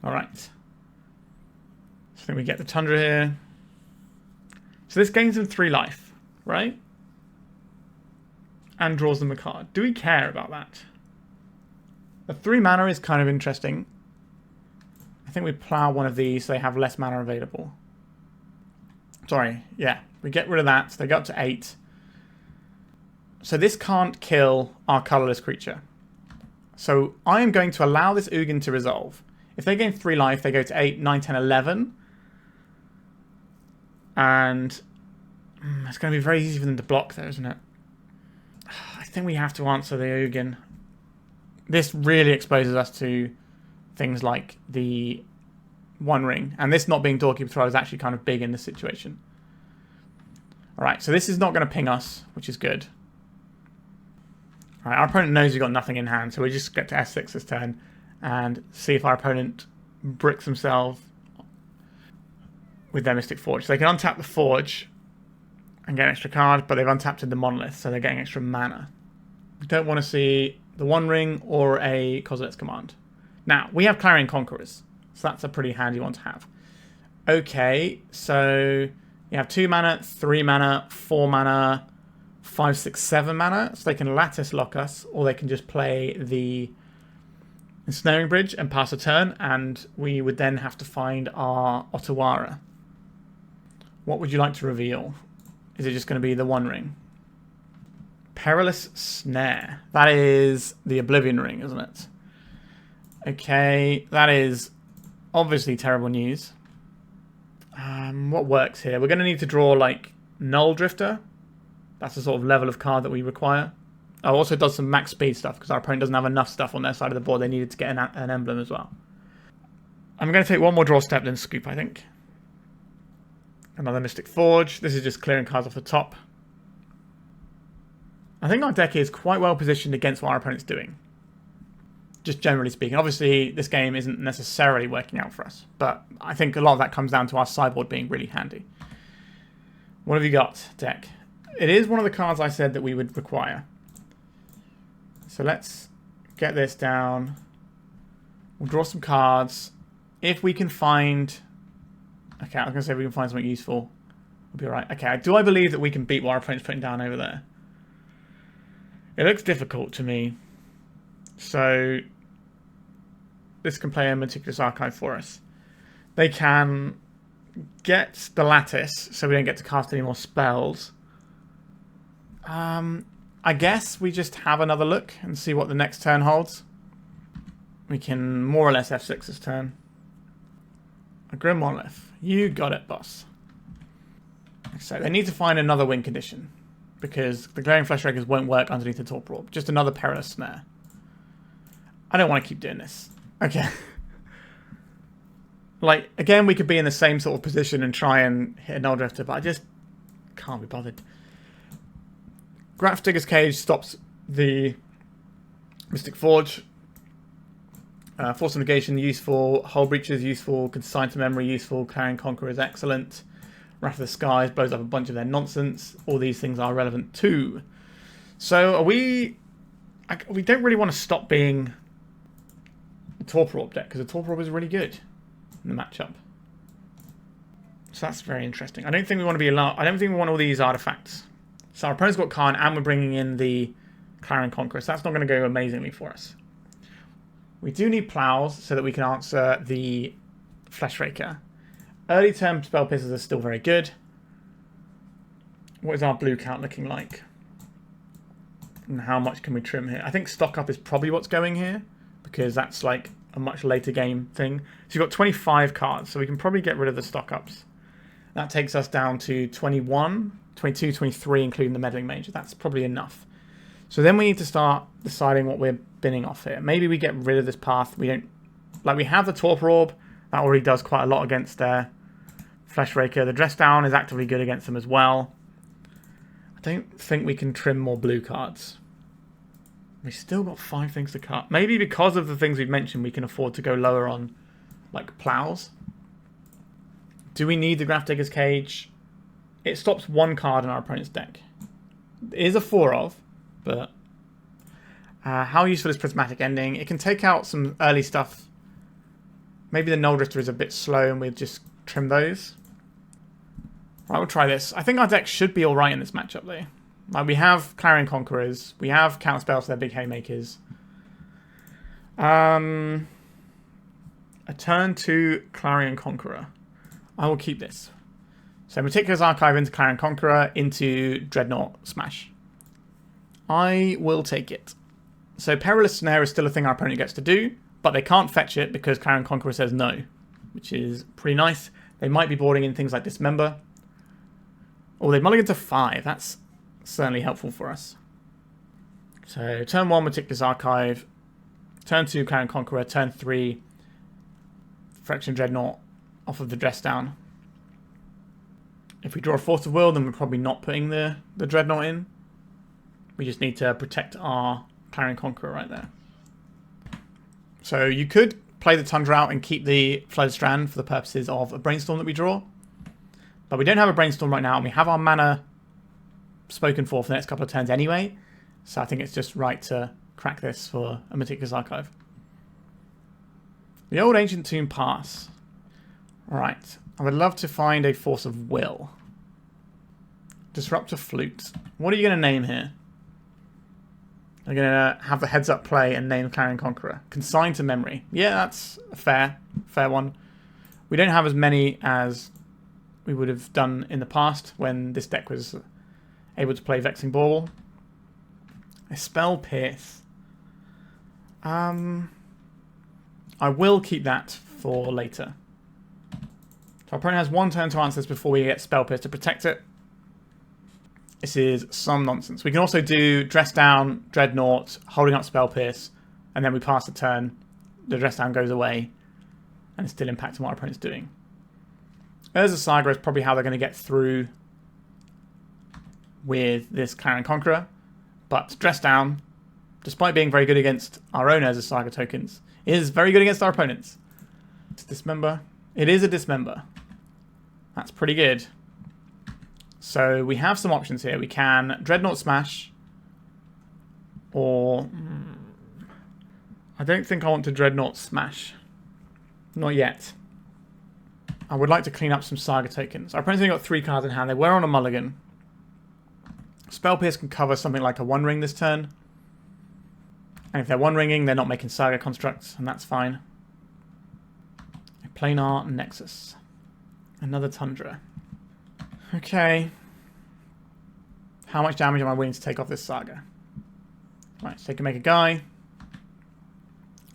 Alright. So I think we get the Tundra here. So this gains them 3 life, right? And draws them a card. Do we care about that? The 3 mana is kind of interesting. I think we plow one of these so they have less mana available. Sorry, yeah. We get rid of that, so they go up to 8. So this can't kill our colourless creature. So I am going to allow this Ugin to resolve. If they gain 3 life, they go to 8, 9, 10, 11. And it's going to be very easy for them to block there, isn't it? I think we have to answer the Ugin. This really exposes us to things like the One Ring. And this not being Doorkeeper Thrull is actually kind of big in this situation. Alright, so this is not going to ping us, which is good. Alright, our opponent knows we've got nothing in hand, so we just get to S6 this turn and see if our opponent bricks themselves with their Mystic Forge. So they can untap the Forge and get an extra card, but they've untapped the Monolith, so they're getting extra mana. We don't want to see the One Ring or a Kozilek's Command. Now, we have Clarion Conquerors, so that's a pretty handy one to have. Okay, so you have 2 mana, 3 mana, 4 mana, 5, 6, 7 mana, so they can Lattice lock us, or they can just play the Ensnaring Bridge and pass a turn, and we would then have to find our Otawara. What would you like to reveal? Is it just going to be the One Ring? Perilous Snare. That is the Oblivion Ring, isn't it? Okay, that is obviously terrible news. What works here? We're going to need to draw like Nulldrifter. That's the sort of level of card that we require. Oh, also does some max speed stuff because our opponent doesn't have enough stuff on their side of the board. They needed to get an emblem as well. I'm going to take one more draw step, then scoop, I think. Another Mystic Forge. This is just clearing cards off the top. I think our deck is quite well positioned against what our opponent's doing. Just generally speaking. Obviously, this game isn't necessarily working out for us. But I think a lot of that comes down to our sideboard being really handy. What have you got, deck? It is one of the cards I said that we would require. So let's get this down. We'll draw some cards. If we can find... Okay, I was going to say if we can find something useful, we'll be alright. Okay, do I believe that we can beat what our opponent's putting down over there? It looks difficult to me. So this can play a Meticulous Archive for us. They can get the Lattice, so we don't get to cast any more spells. I guess we just have another look and see what the next turn holds. We can more or less F6 this turn. A Grim Monolith. You got it, boss. So they need to find another win condition, because the Glaring Fleshrakers won't work underneath the Torpor Orb. Just another Perilous Snare. I don't want to keep doing this. Okay. Like, again, we could be in the same sort of position and try and hit a Nulldrifter, but I just can't be bothered. Grafdigger's Cage stops the Mystic Forge. Force of Negation, useful. Hull Breach is useful. Consign to Memory, useful. Clarion Conqueror is excellent. Wrath of the Skies blows up a bunch of their nonsense. All these things are relevant too. So are we... We don't really want to stop being the Torpor Orb deck, because the Torpor Orb is really good in the matchup. So that's very interesting. I don't think we want to be allowed... I don't think we want all these artifacts. So our opponent's got Khan, and we're bringing in the Clarion Conqueror, so that's not going to go amazingly for us. We do need Plows so that we can answer the Fleshraker. Early term Spell Piercers are still very good. What is our blue count looking like? And how much can we trim here? I think Stock Up is probably what's going here, because that's like a much later game thing. So you've got 25 cards, so we can probably get rid of the Stock Ups. That takes us down to 21, 22, 23, including the Meddling Mage. That's probably enough. So then we need to start deciding what we're binning off here. Maybe we get rid of this path. We don't... Like, we have the Torpor Orb. That already does quite a lot against their Fleshraker. The Dress Down is actively good against them as well. I don't think we can trim more blue cards. We've still got 5 things to cut. Maybe because of the things we've mentioned, we can afford to go lower on, like, Plows. Do we need the Grafdigger's Cage? It stops 1 card in our opponent's deck. It is a 4 of, but How useful is Prismatic Ending? It can take out some early stuff. Maybe the Nulldrifter is a bit slow and we'll just trim those. Right, we'll try this. I think our deck should be alright in this matchup though. Like, we have Clarion Conquerors. We have counterspells to their big haymakers. A turn to Clarion Conqueror. I will keep this. So Meticulous Archive into Clarion Conqueror into Dreadnought Smash. I will take it. So Perilous Snare is still a thing our opponent gets to do, but they can't fetch it because Clarion Conqueror says no, which is pretty nice. They might be boarding in things like Dismember. Oh, they mulligan to 5. That's certainly helpful for us. So turn 1, Meticulous Archive. Turn 2, Clarion Conqueror. Turn 3, Phyrexian Dreadnought off of the dress down. If we draw a Force of Will, then we're probably not putting the Dreadnought in. We just need to protect our Clarion Conqueror right there. So you could play the Tundra out and keep the Flooded Strand for the purposes of a Brainstorm that we draw. But we don't have a Brainstorm right now, and we have our mana spoken for the next couple of turns anyway. So I think it's just right to crack this for a Meticulous Archive. The Old Ancient Tomb Pass. Right. I would love to find a Force of Will. Disruptor Flute. What are you going to name here? I'm going to have the heads up play and name Clarion Conqueror. Consign to memory. Yeah, that's a fair one. We don't have as many as we would have done in the past when this deck was able to play Vexing Bauble. A Spell Pierce. I will keep that for later. So our opponent has 1 turn to answer this before we get Spell Pierce to protect it. This is some nonsense. We can also do Dress Down, Dreadnought, holding up Spell Pierce, and then we pass the turn. The Dress Down goes away, and it's still impacting what our opponent's doing. Urza Saga is probably how they're going to get through with this Clarion Conqueror. But Dress Down, despite being very good against our own Urza Saga tokens, is very good against our opponents. It's Dismember. It is a Dismember. That's pretty good. So we have some options here. We can Dreadnought Smash, or I don't think I want to Dreadnought Smash. Not yet. I would like to clean up some Saga tokens. Our opponent's only got 3 cards in hand. They were on a mulligan. Spell Pierce can cover something like a One Ring this turn. And if they're One Ringing, they're not making Saga constructs, and that's fine. A Planar Nexus. Another Tundra. Okay. How much damage am I willing to take off this Saga? Right, so they can make a guy.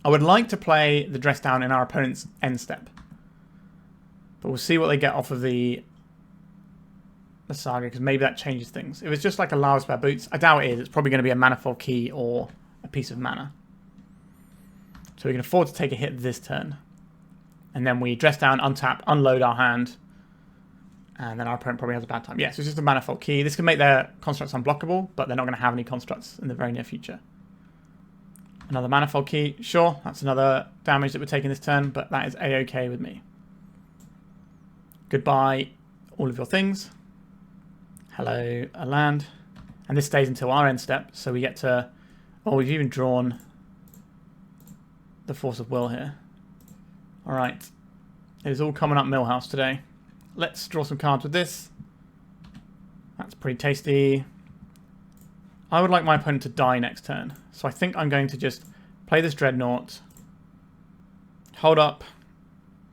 I would like to play the Dress Down in our opponent's end step. But we'll see what they get off of the Saga, because maybe that changes things. If it's just like a Lavaspur Boots, I doubt it is. It's probably going to be a Manifold Key or a piece of mana. So we can afford to take a hit this turn. And then we Dress Down, untap, unload our hand. And then our opponent probably has a bad time. Yes, it's just a Manifold Key. This can make their constructs unblockable, but they're not going to have any constructs in the very near future. Another Manifold Key. Sure, that's another damage that we're taking this turn, but that is A-OK with me. Goodbye, all of your things. Hello, a land. And this stays until our end step, so we get to... Oh, we've even drawn the Force of Will here. Alright. It is all coming up Millhouse today. Let's draw some cards with this. That's pretty tasty. I would like my opponent to die next turn. So I think I'm going to just play this Dreadnought. Hold up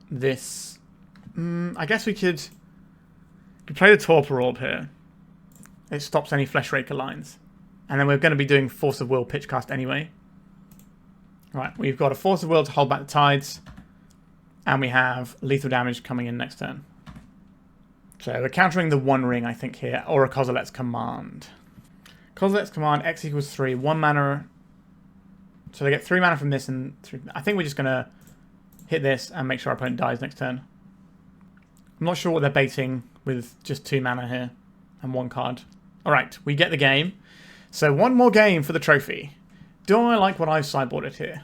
this. I guess we could play the Torpor Orb here. It stops any Fleshraker lines. And then we're going to be doing Force of Will Pitchcast anyway. Right, we've got a Force of Will to hold back the tides. And we have lethal damage coming in next turn. So we're countering the One Ring, I think, here, or a Kozilek's Command. Kozilek's Command, X equals 3, 1 mana. So they get 3 mana from this, and 3. I think we're just going to hit this and make sure our opponent dies next turn. I'm not sure what they're baiting with just 2 mana here and 1 card. Alright, we get the game. So 1 more game for the trophy. Do I like what I've sideboarded here?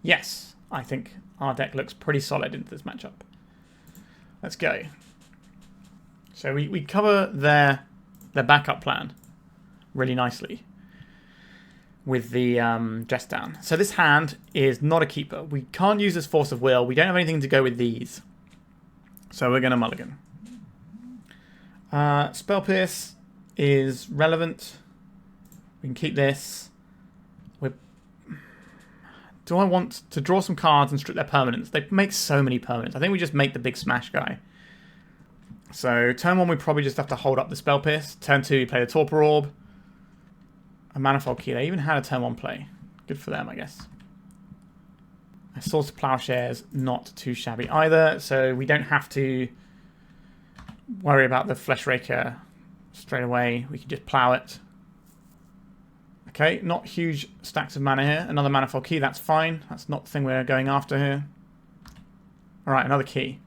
Yes, I think our deck looks pretty solid into this matchup. Let's go. So we cover their backup plan really nicely. with the dress down. So this hand is not a keeper. We can't use this Force of Will. We don't have anything to go with these. So we're going to mulligan. Spell Pierce is relevant. We can keep this. Do I want to draw some cards and strip their permanents? They make so many permanents. I think we just make the big smash guy. So turn 1 we probably just have to hold up the Spell Pierce. Turn 2 we play the Torpor Orb. A Manifold Key. They even had a turn 1 play. Good for them, I guess. A Source of Plowshares, not too shabby either. So we don't have to worry about the Flesh Raker straight away. We can just plow it. Okay, not huge stacks of mana here. Another Manifold Key, that's fine. That's not the thing we're going after here. Alright, another key.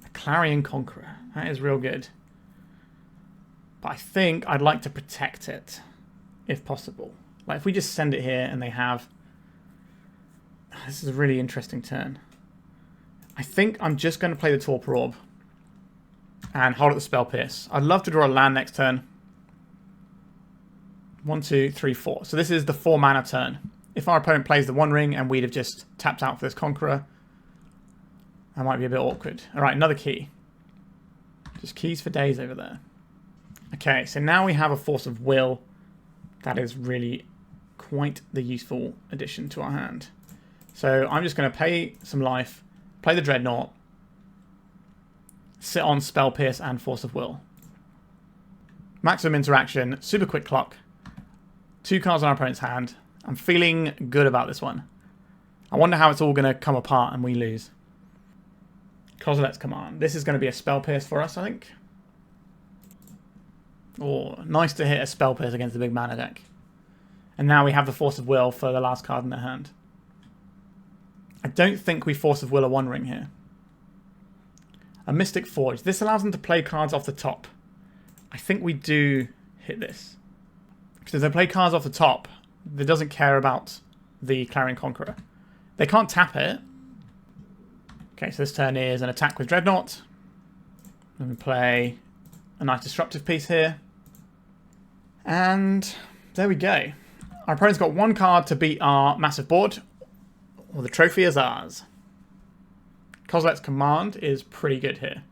A Clarion Conqueror. That is real good. But I think I'd like to protect it, if possible. Like, if we just send it here and they have... This is a really interesting turn. I think I'm just going to play the Torpor Orb and hold up the Spell Pierce. I'd love to draw a land next turn. 1, 2, 3, 4. So this is the 4 mana turn. If our opponent plays the One Ring and we'd have just tapped out for this Conqueror, that might be a bit awkward. Alright, another key. Just keys for days over there. Okay, so now we have a Force of Will. That is really quite the useful addition to our hand. So I'm just going to pay some life, play the Dreadnought, sit on Spell Pierce and Force of Will. Maximum interaction, super quick clock. 2 cards on our opponent's hand. I'm feeling good about this one. I wonder how it's all going to come apart and we lose. Kozilek's Command. This is going to be a Spell Pierce for us, I think. Oh, nice to hit a Spell Pierce against the big mana deck. And now we have the Force of Will for the last card in their hand. I don't think we Force of Will a One Ring here. A Mystic Forge. This allows them to play cards off the top. I think we do hit this. Because if they play cards off the top, it doesn't care about the Clarion Conqueror. They can't tap it. Okay, so this turn is an attack with Dreadnought. Then we play a nice disruptive piece here. And there we go. Our opponent's got 1 card to beat our massive board. Well, the trophy is ours. Kozilek's Command is pretty good here.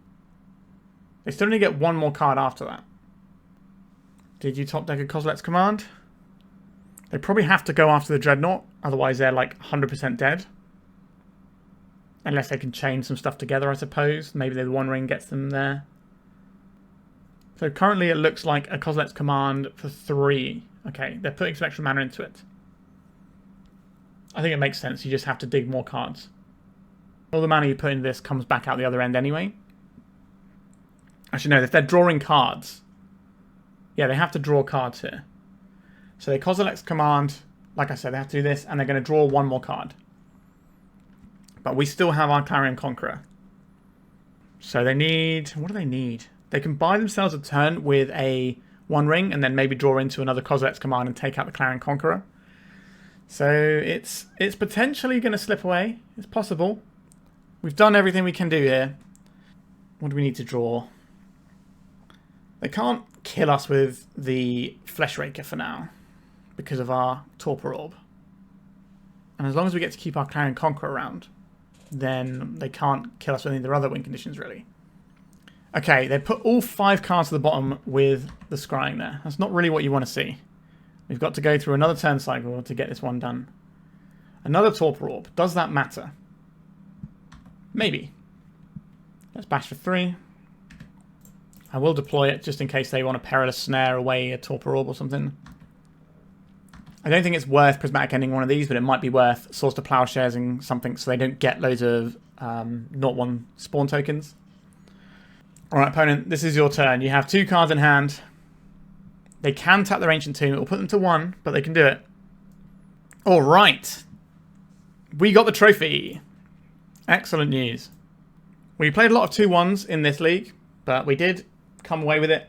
They still only get 1 more card after that. Did you top deck a Kozilek's Command? They probably have to go after the Dreadnought, otherwise they're like 100% dead. Unless they can chain some stuff together, I suppose. Maybe the One Ring gets them there. So currently it looks like a Kozilek's Command for 3. Okay, they're putting some extra mana into it. I think it makes sense. You just have to dig more cards. All the mana you put into this comes back out the other end anyway. Actually, no, if they're drawing cards... Yeah, they have to draw cards here. So they Kozilek's Command, like I said, they have to do this, and they're going to draw 1 more card. But we still have our Clarion Conqueror. So they need... What do they need? They can buy themselves a turn with a One Ring, and then maybe draw into another Kozilek's Command and take out the Clarion Conqueror. So it's potentially going to slip away. It's possible. We've done everything we can do here. What do we need to draw? They can't kill us with the Flesh Raker for now because of our Torpor Orb. And as long as we get to keep our Clarion Conqueror around, then they can't kill us with any of their other win conditions, really. Okay, they put all 5 cards to the bottom with the scrying there. That's not really what you want to see. We've got to go through another turn cycle to get this one done. Another Torpor Orb. Does that matter? Maybe. Let's bash for 3. I will deploy it just in case they want to Perilous Snare away a Torpor Orb or something. I don't think it's worth Prismatic Ending one of these, but it might be worth Source to Plowshares and something so they don't get loads of not 1 spawn tokens. Alright, opponent, this is your turn. You have 2 cards in hand. They can tap their Ancient Tomb. It will put them to 1, but they can do it. Alright. We got the trophy. Excellent news. We played a lot of 2-1s in this league, but we did come away with it.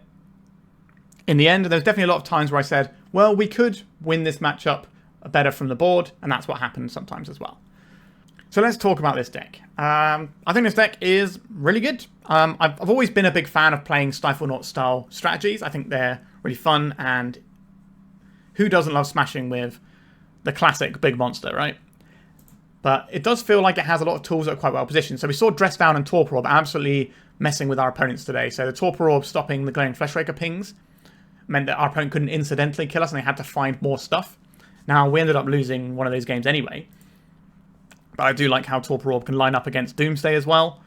In the end, there's definitely a lot of times where I said, well, we could win this matchup better from the board, and that's what happens sometimes as well. So let's talk about this deck. I think this deck is really good. I've always been a big fan of playing Stiflenought style strategies. I think they're really fun, and who doesn't love smashing with the classic big monster, right? But it does feel like it has a lot of tools that are quite well positioned. So we saw Dress Down and Torpor Orb absolutely messing with our opponents today. So the Torpor Orb stopping the Glaring Fleshraker pings meant that our opponent couldn't incidentally kill us and they had to find more stuff. Now, we ended up losing one of those games anyway. But I do like how Torpor Orb can line up against Doomsday as well,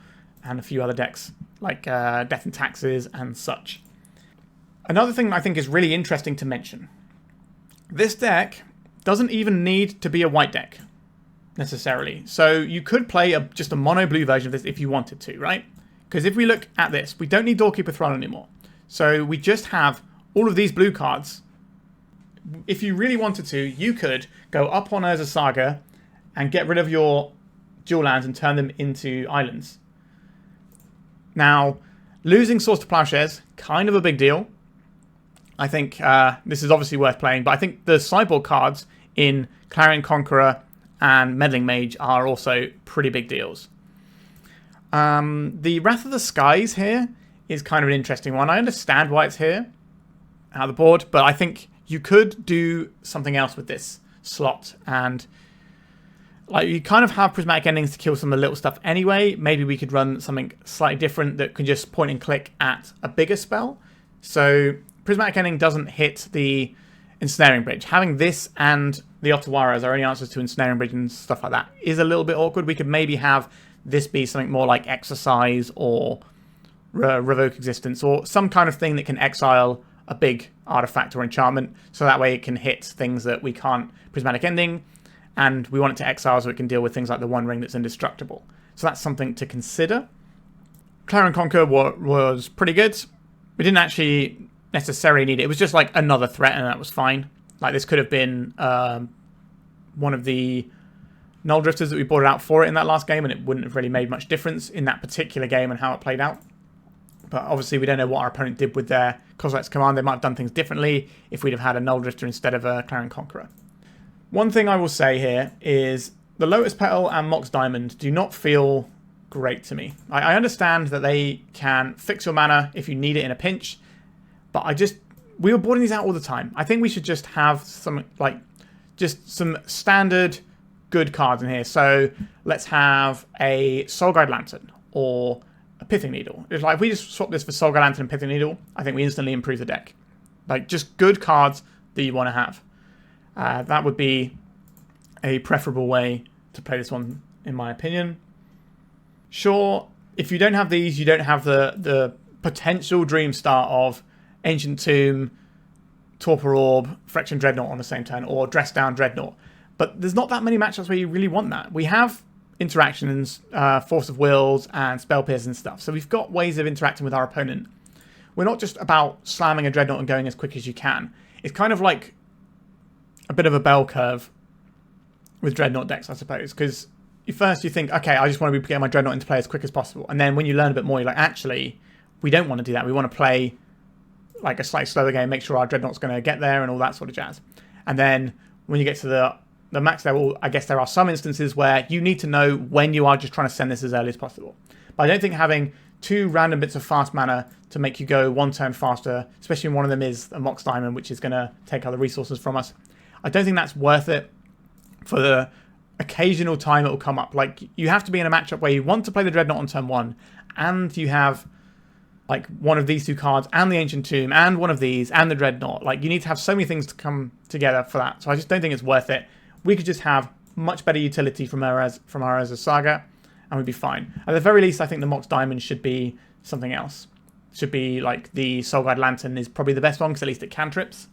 and a few other decks like Death and Taxes and such. Another thing I think is really interesting to mention. This deck doesn't even need to be a white deck, necessarily. So you could play just a mono blue version of this if you wanted to, right? Because if we look at this, we don't need Doorkeeper Thrull anymore. So we just have all of these blue cards. If you really wanted to, you could go up on Urza Saga and get rid of your dual lands and turn them into islands. Now, losing Source to Plowshares, kind of a big deal. I think this is obviously worth playing, but I think the sideboard cards in Clarion Conqueror and Meddling Mage are also pretty big deals. The Wrath of the Skies here is kind of an interesting one. I understand why it's here out of the board, but I think you could do something else with this slot. And like, you kind of have Prismatic Endings to kill some of the little stuff anyway. Maybe we could run something slightly different that can just point and click at a bigger spell. So Prismatic Ending doesn't hit the Ensnaring Bridge. Having this and the Otawara as our only answers to Ensnaring Bridge and stuff like that is a little bit awkward. We could maybe have this be something more like Exercise or Revoke Existence, or some kind of thing that can exile a big artifact or enchantment, so that way it can hit things that we can't Prismatic Ending, and we want it to exile so it can deal with things like the One Ring that's indestructible. So that's something to consider. Clarion Conqueror was pretty good. We didn't actually necessarily need it. It was just like another threat, and that was fine. Like, this could have been one of the Nulldrifters that we brought out for it in that last game, and it wouldn't have really made much difference in that particular game and how it played out. But obviously we don't know what our opponent did with their Kozilek's Command. They might have done things differently if we'd have had a Nulldrifter instead of a Clarion Conqueror. One thing I will say here is the Lotus Petal and Mox Diamond do not feel great to me. I understand that they can fix your mana if you need it in a pinch, but we were boarding these out all the time. I think we should just have some, like, just some standard good cards in here. So let's have a Soul Guide Lantern or a Pithing Needle. It's like, if we just swap this for Soul Guide Lantern and Pithing Needle, I think we instantly improve the deck. Like, just good cards that you want to have. That would be a preferable way to play this one, in my opinion. Sure, if you don't have these, you don't have the potential dream start of Ancient Tomb, Torpor Orb, Phyrexian Dreadnought on the same turn, or Dress Down Dreadnought. But there's not that many matchups where you really want that. We have interactions, Force of Wills, and Spell Pierce and stuff. So we've got ways of interacting with our opponent. We're not just about slamming a Dreadnought and going as quick as you can. It's kind of like a bit of a bell curve with Dreadnought decks, I suppose. Because first you think, okay, I just want to be getting my Dreadnought into play as quick as possible. And then when you learn a bit more, you're like, actually, we don't want to do that. We want to play like a slightly slower game, make sure our Dreadnought's going to get there and all that sort of jazz. And then when you get to the max level, I guess there are some instances where you need to know when you are just trying to send this as early as possible. But I don't think having two random bits of fast mana to make you go one turn faster, especially when one of them is a Mox Diamond, which is going to take other resources from us, I don't think that's worth it for the occasional time it will come up. Like, you have to be in a matchup where you want to play the Dreadnought on turn one, and you have like one of these two cards, and the Ancient Tomb, and one of these, and the Dreadnought. Like, you need to have so many things to come together for that. So I just don't think it's worth it. We could just have much better utility from our Urza Saga, and we'd be fine. At the very least, I think the Mox Diamond should be something else. Should be like the Soul Guide Lantern is probably the best one, because at least it cantrips.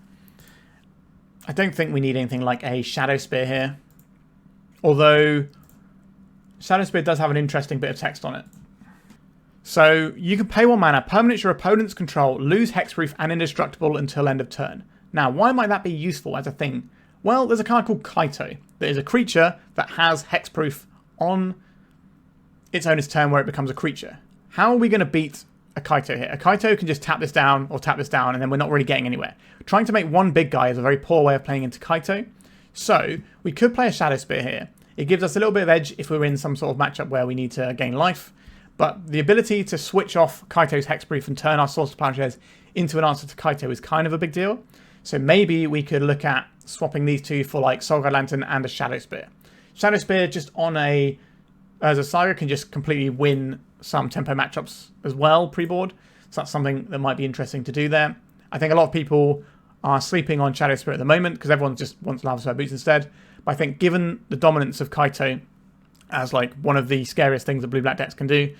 I don't think we need anything like a Shadow Spear here. Although, Shadow Spear does have an interesting bit of text on it. So, you can pay 1 mana, permanent your opponent's control, lose Hexproof and Indestructible until end of turn. Now, why might that be useful as a thing? Well, there's a card called Kaito that is a creature that has Hexproof on its owner's turn where it becomes a creature. How are we going to beat a Kaito here? A Kaito can just tap this down or tap this down, and then we're not really getting anywhere. Trying to make one big guy is a very poor way of playing into Kaito. So, we could play a Shadow Spear here. It gives us a little bit of edge if we're in some sort of matchup where we need to gain life. But the ability to switch off Kaito's Hexproof and turn our Source of Plowshares into an answer to Kaito is kind of a big deal. So maybe we could look at swapping these two for like Soulguide Lantern and a Shadow Spear. Shadow Spear just on as a Saga can just completely win some tempo matchups as well pre-board. So that's something that might be interesting to do there. I think a lot of people are sleeping on Shadow Spear at the moment because everyone just wants Lavaspur Boots instead. But I think given the dominance of Kaito as like one of the scariest things that blue-black decks can do,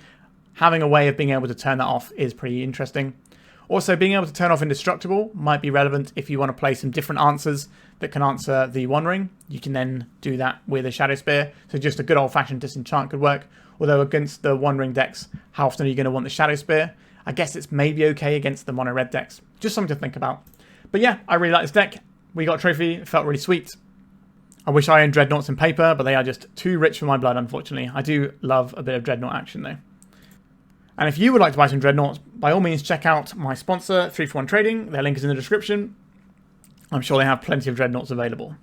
having a way of being able to turn that off is pretty interesting. Also, being able to turn off Indestructible might be relevant if you want to play some different answers that can answer the One Ring. You can then do that with a Shadow Spear. So just a good old-fashioned Disenchant could work. Although against the One Ring decks, how often are you going to want the Shadow Spear? I guess it's maybe okay against the mono-red decks. Just something to think about. But yeah, I really like this deck. We got a trophy. It felt really sweet. I wish I owned Dreadnoughts in paper, but they are just too rich for my blood, unfortunately. I do love a bit of Dreadnought action, though. And if you would like to buy some Dreadnoughts, by all means check out my sponsor, 3for1 Trading. Their link is in the description. I'm sure they have plenty of Dreadnoughts available.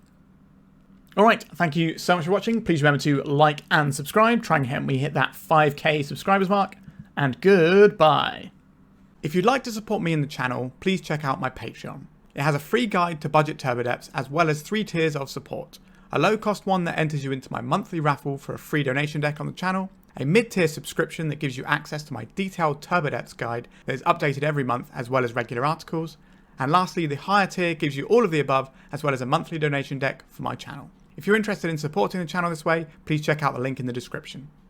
Alright, thank you so much for watching. Please remember to like and subscribe. Try and help me hit that 5k subscribers mark. And goodbye. If you'd like to support me in the channel, please check out my Patreon. It has a free guide to budget turbo depths as well as 3 tiers of support. A low cost one that enters you into my monthly raffle for a free donation deck on the channel. A mid-tier subscription that gives you access to my detailed turbo depths guide that is updated every month as well as regular articles. And lastly, the higher tier gives you all of the above as well as a monthly donation deck for my channel. If you're interested in supporting the channel this way, please check out the link in the description.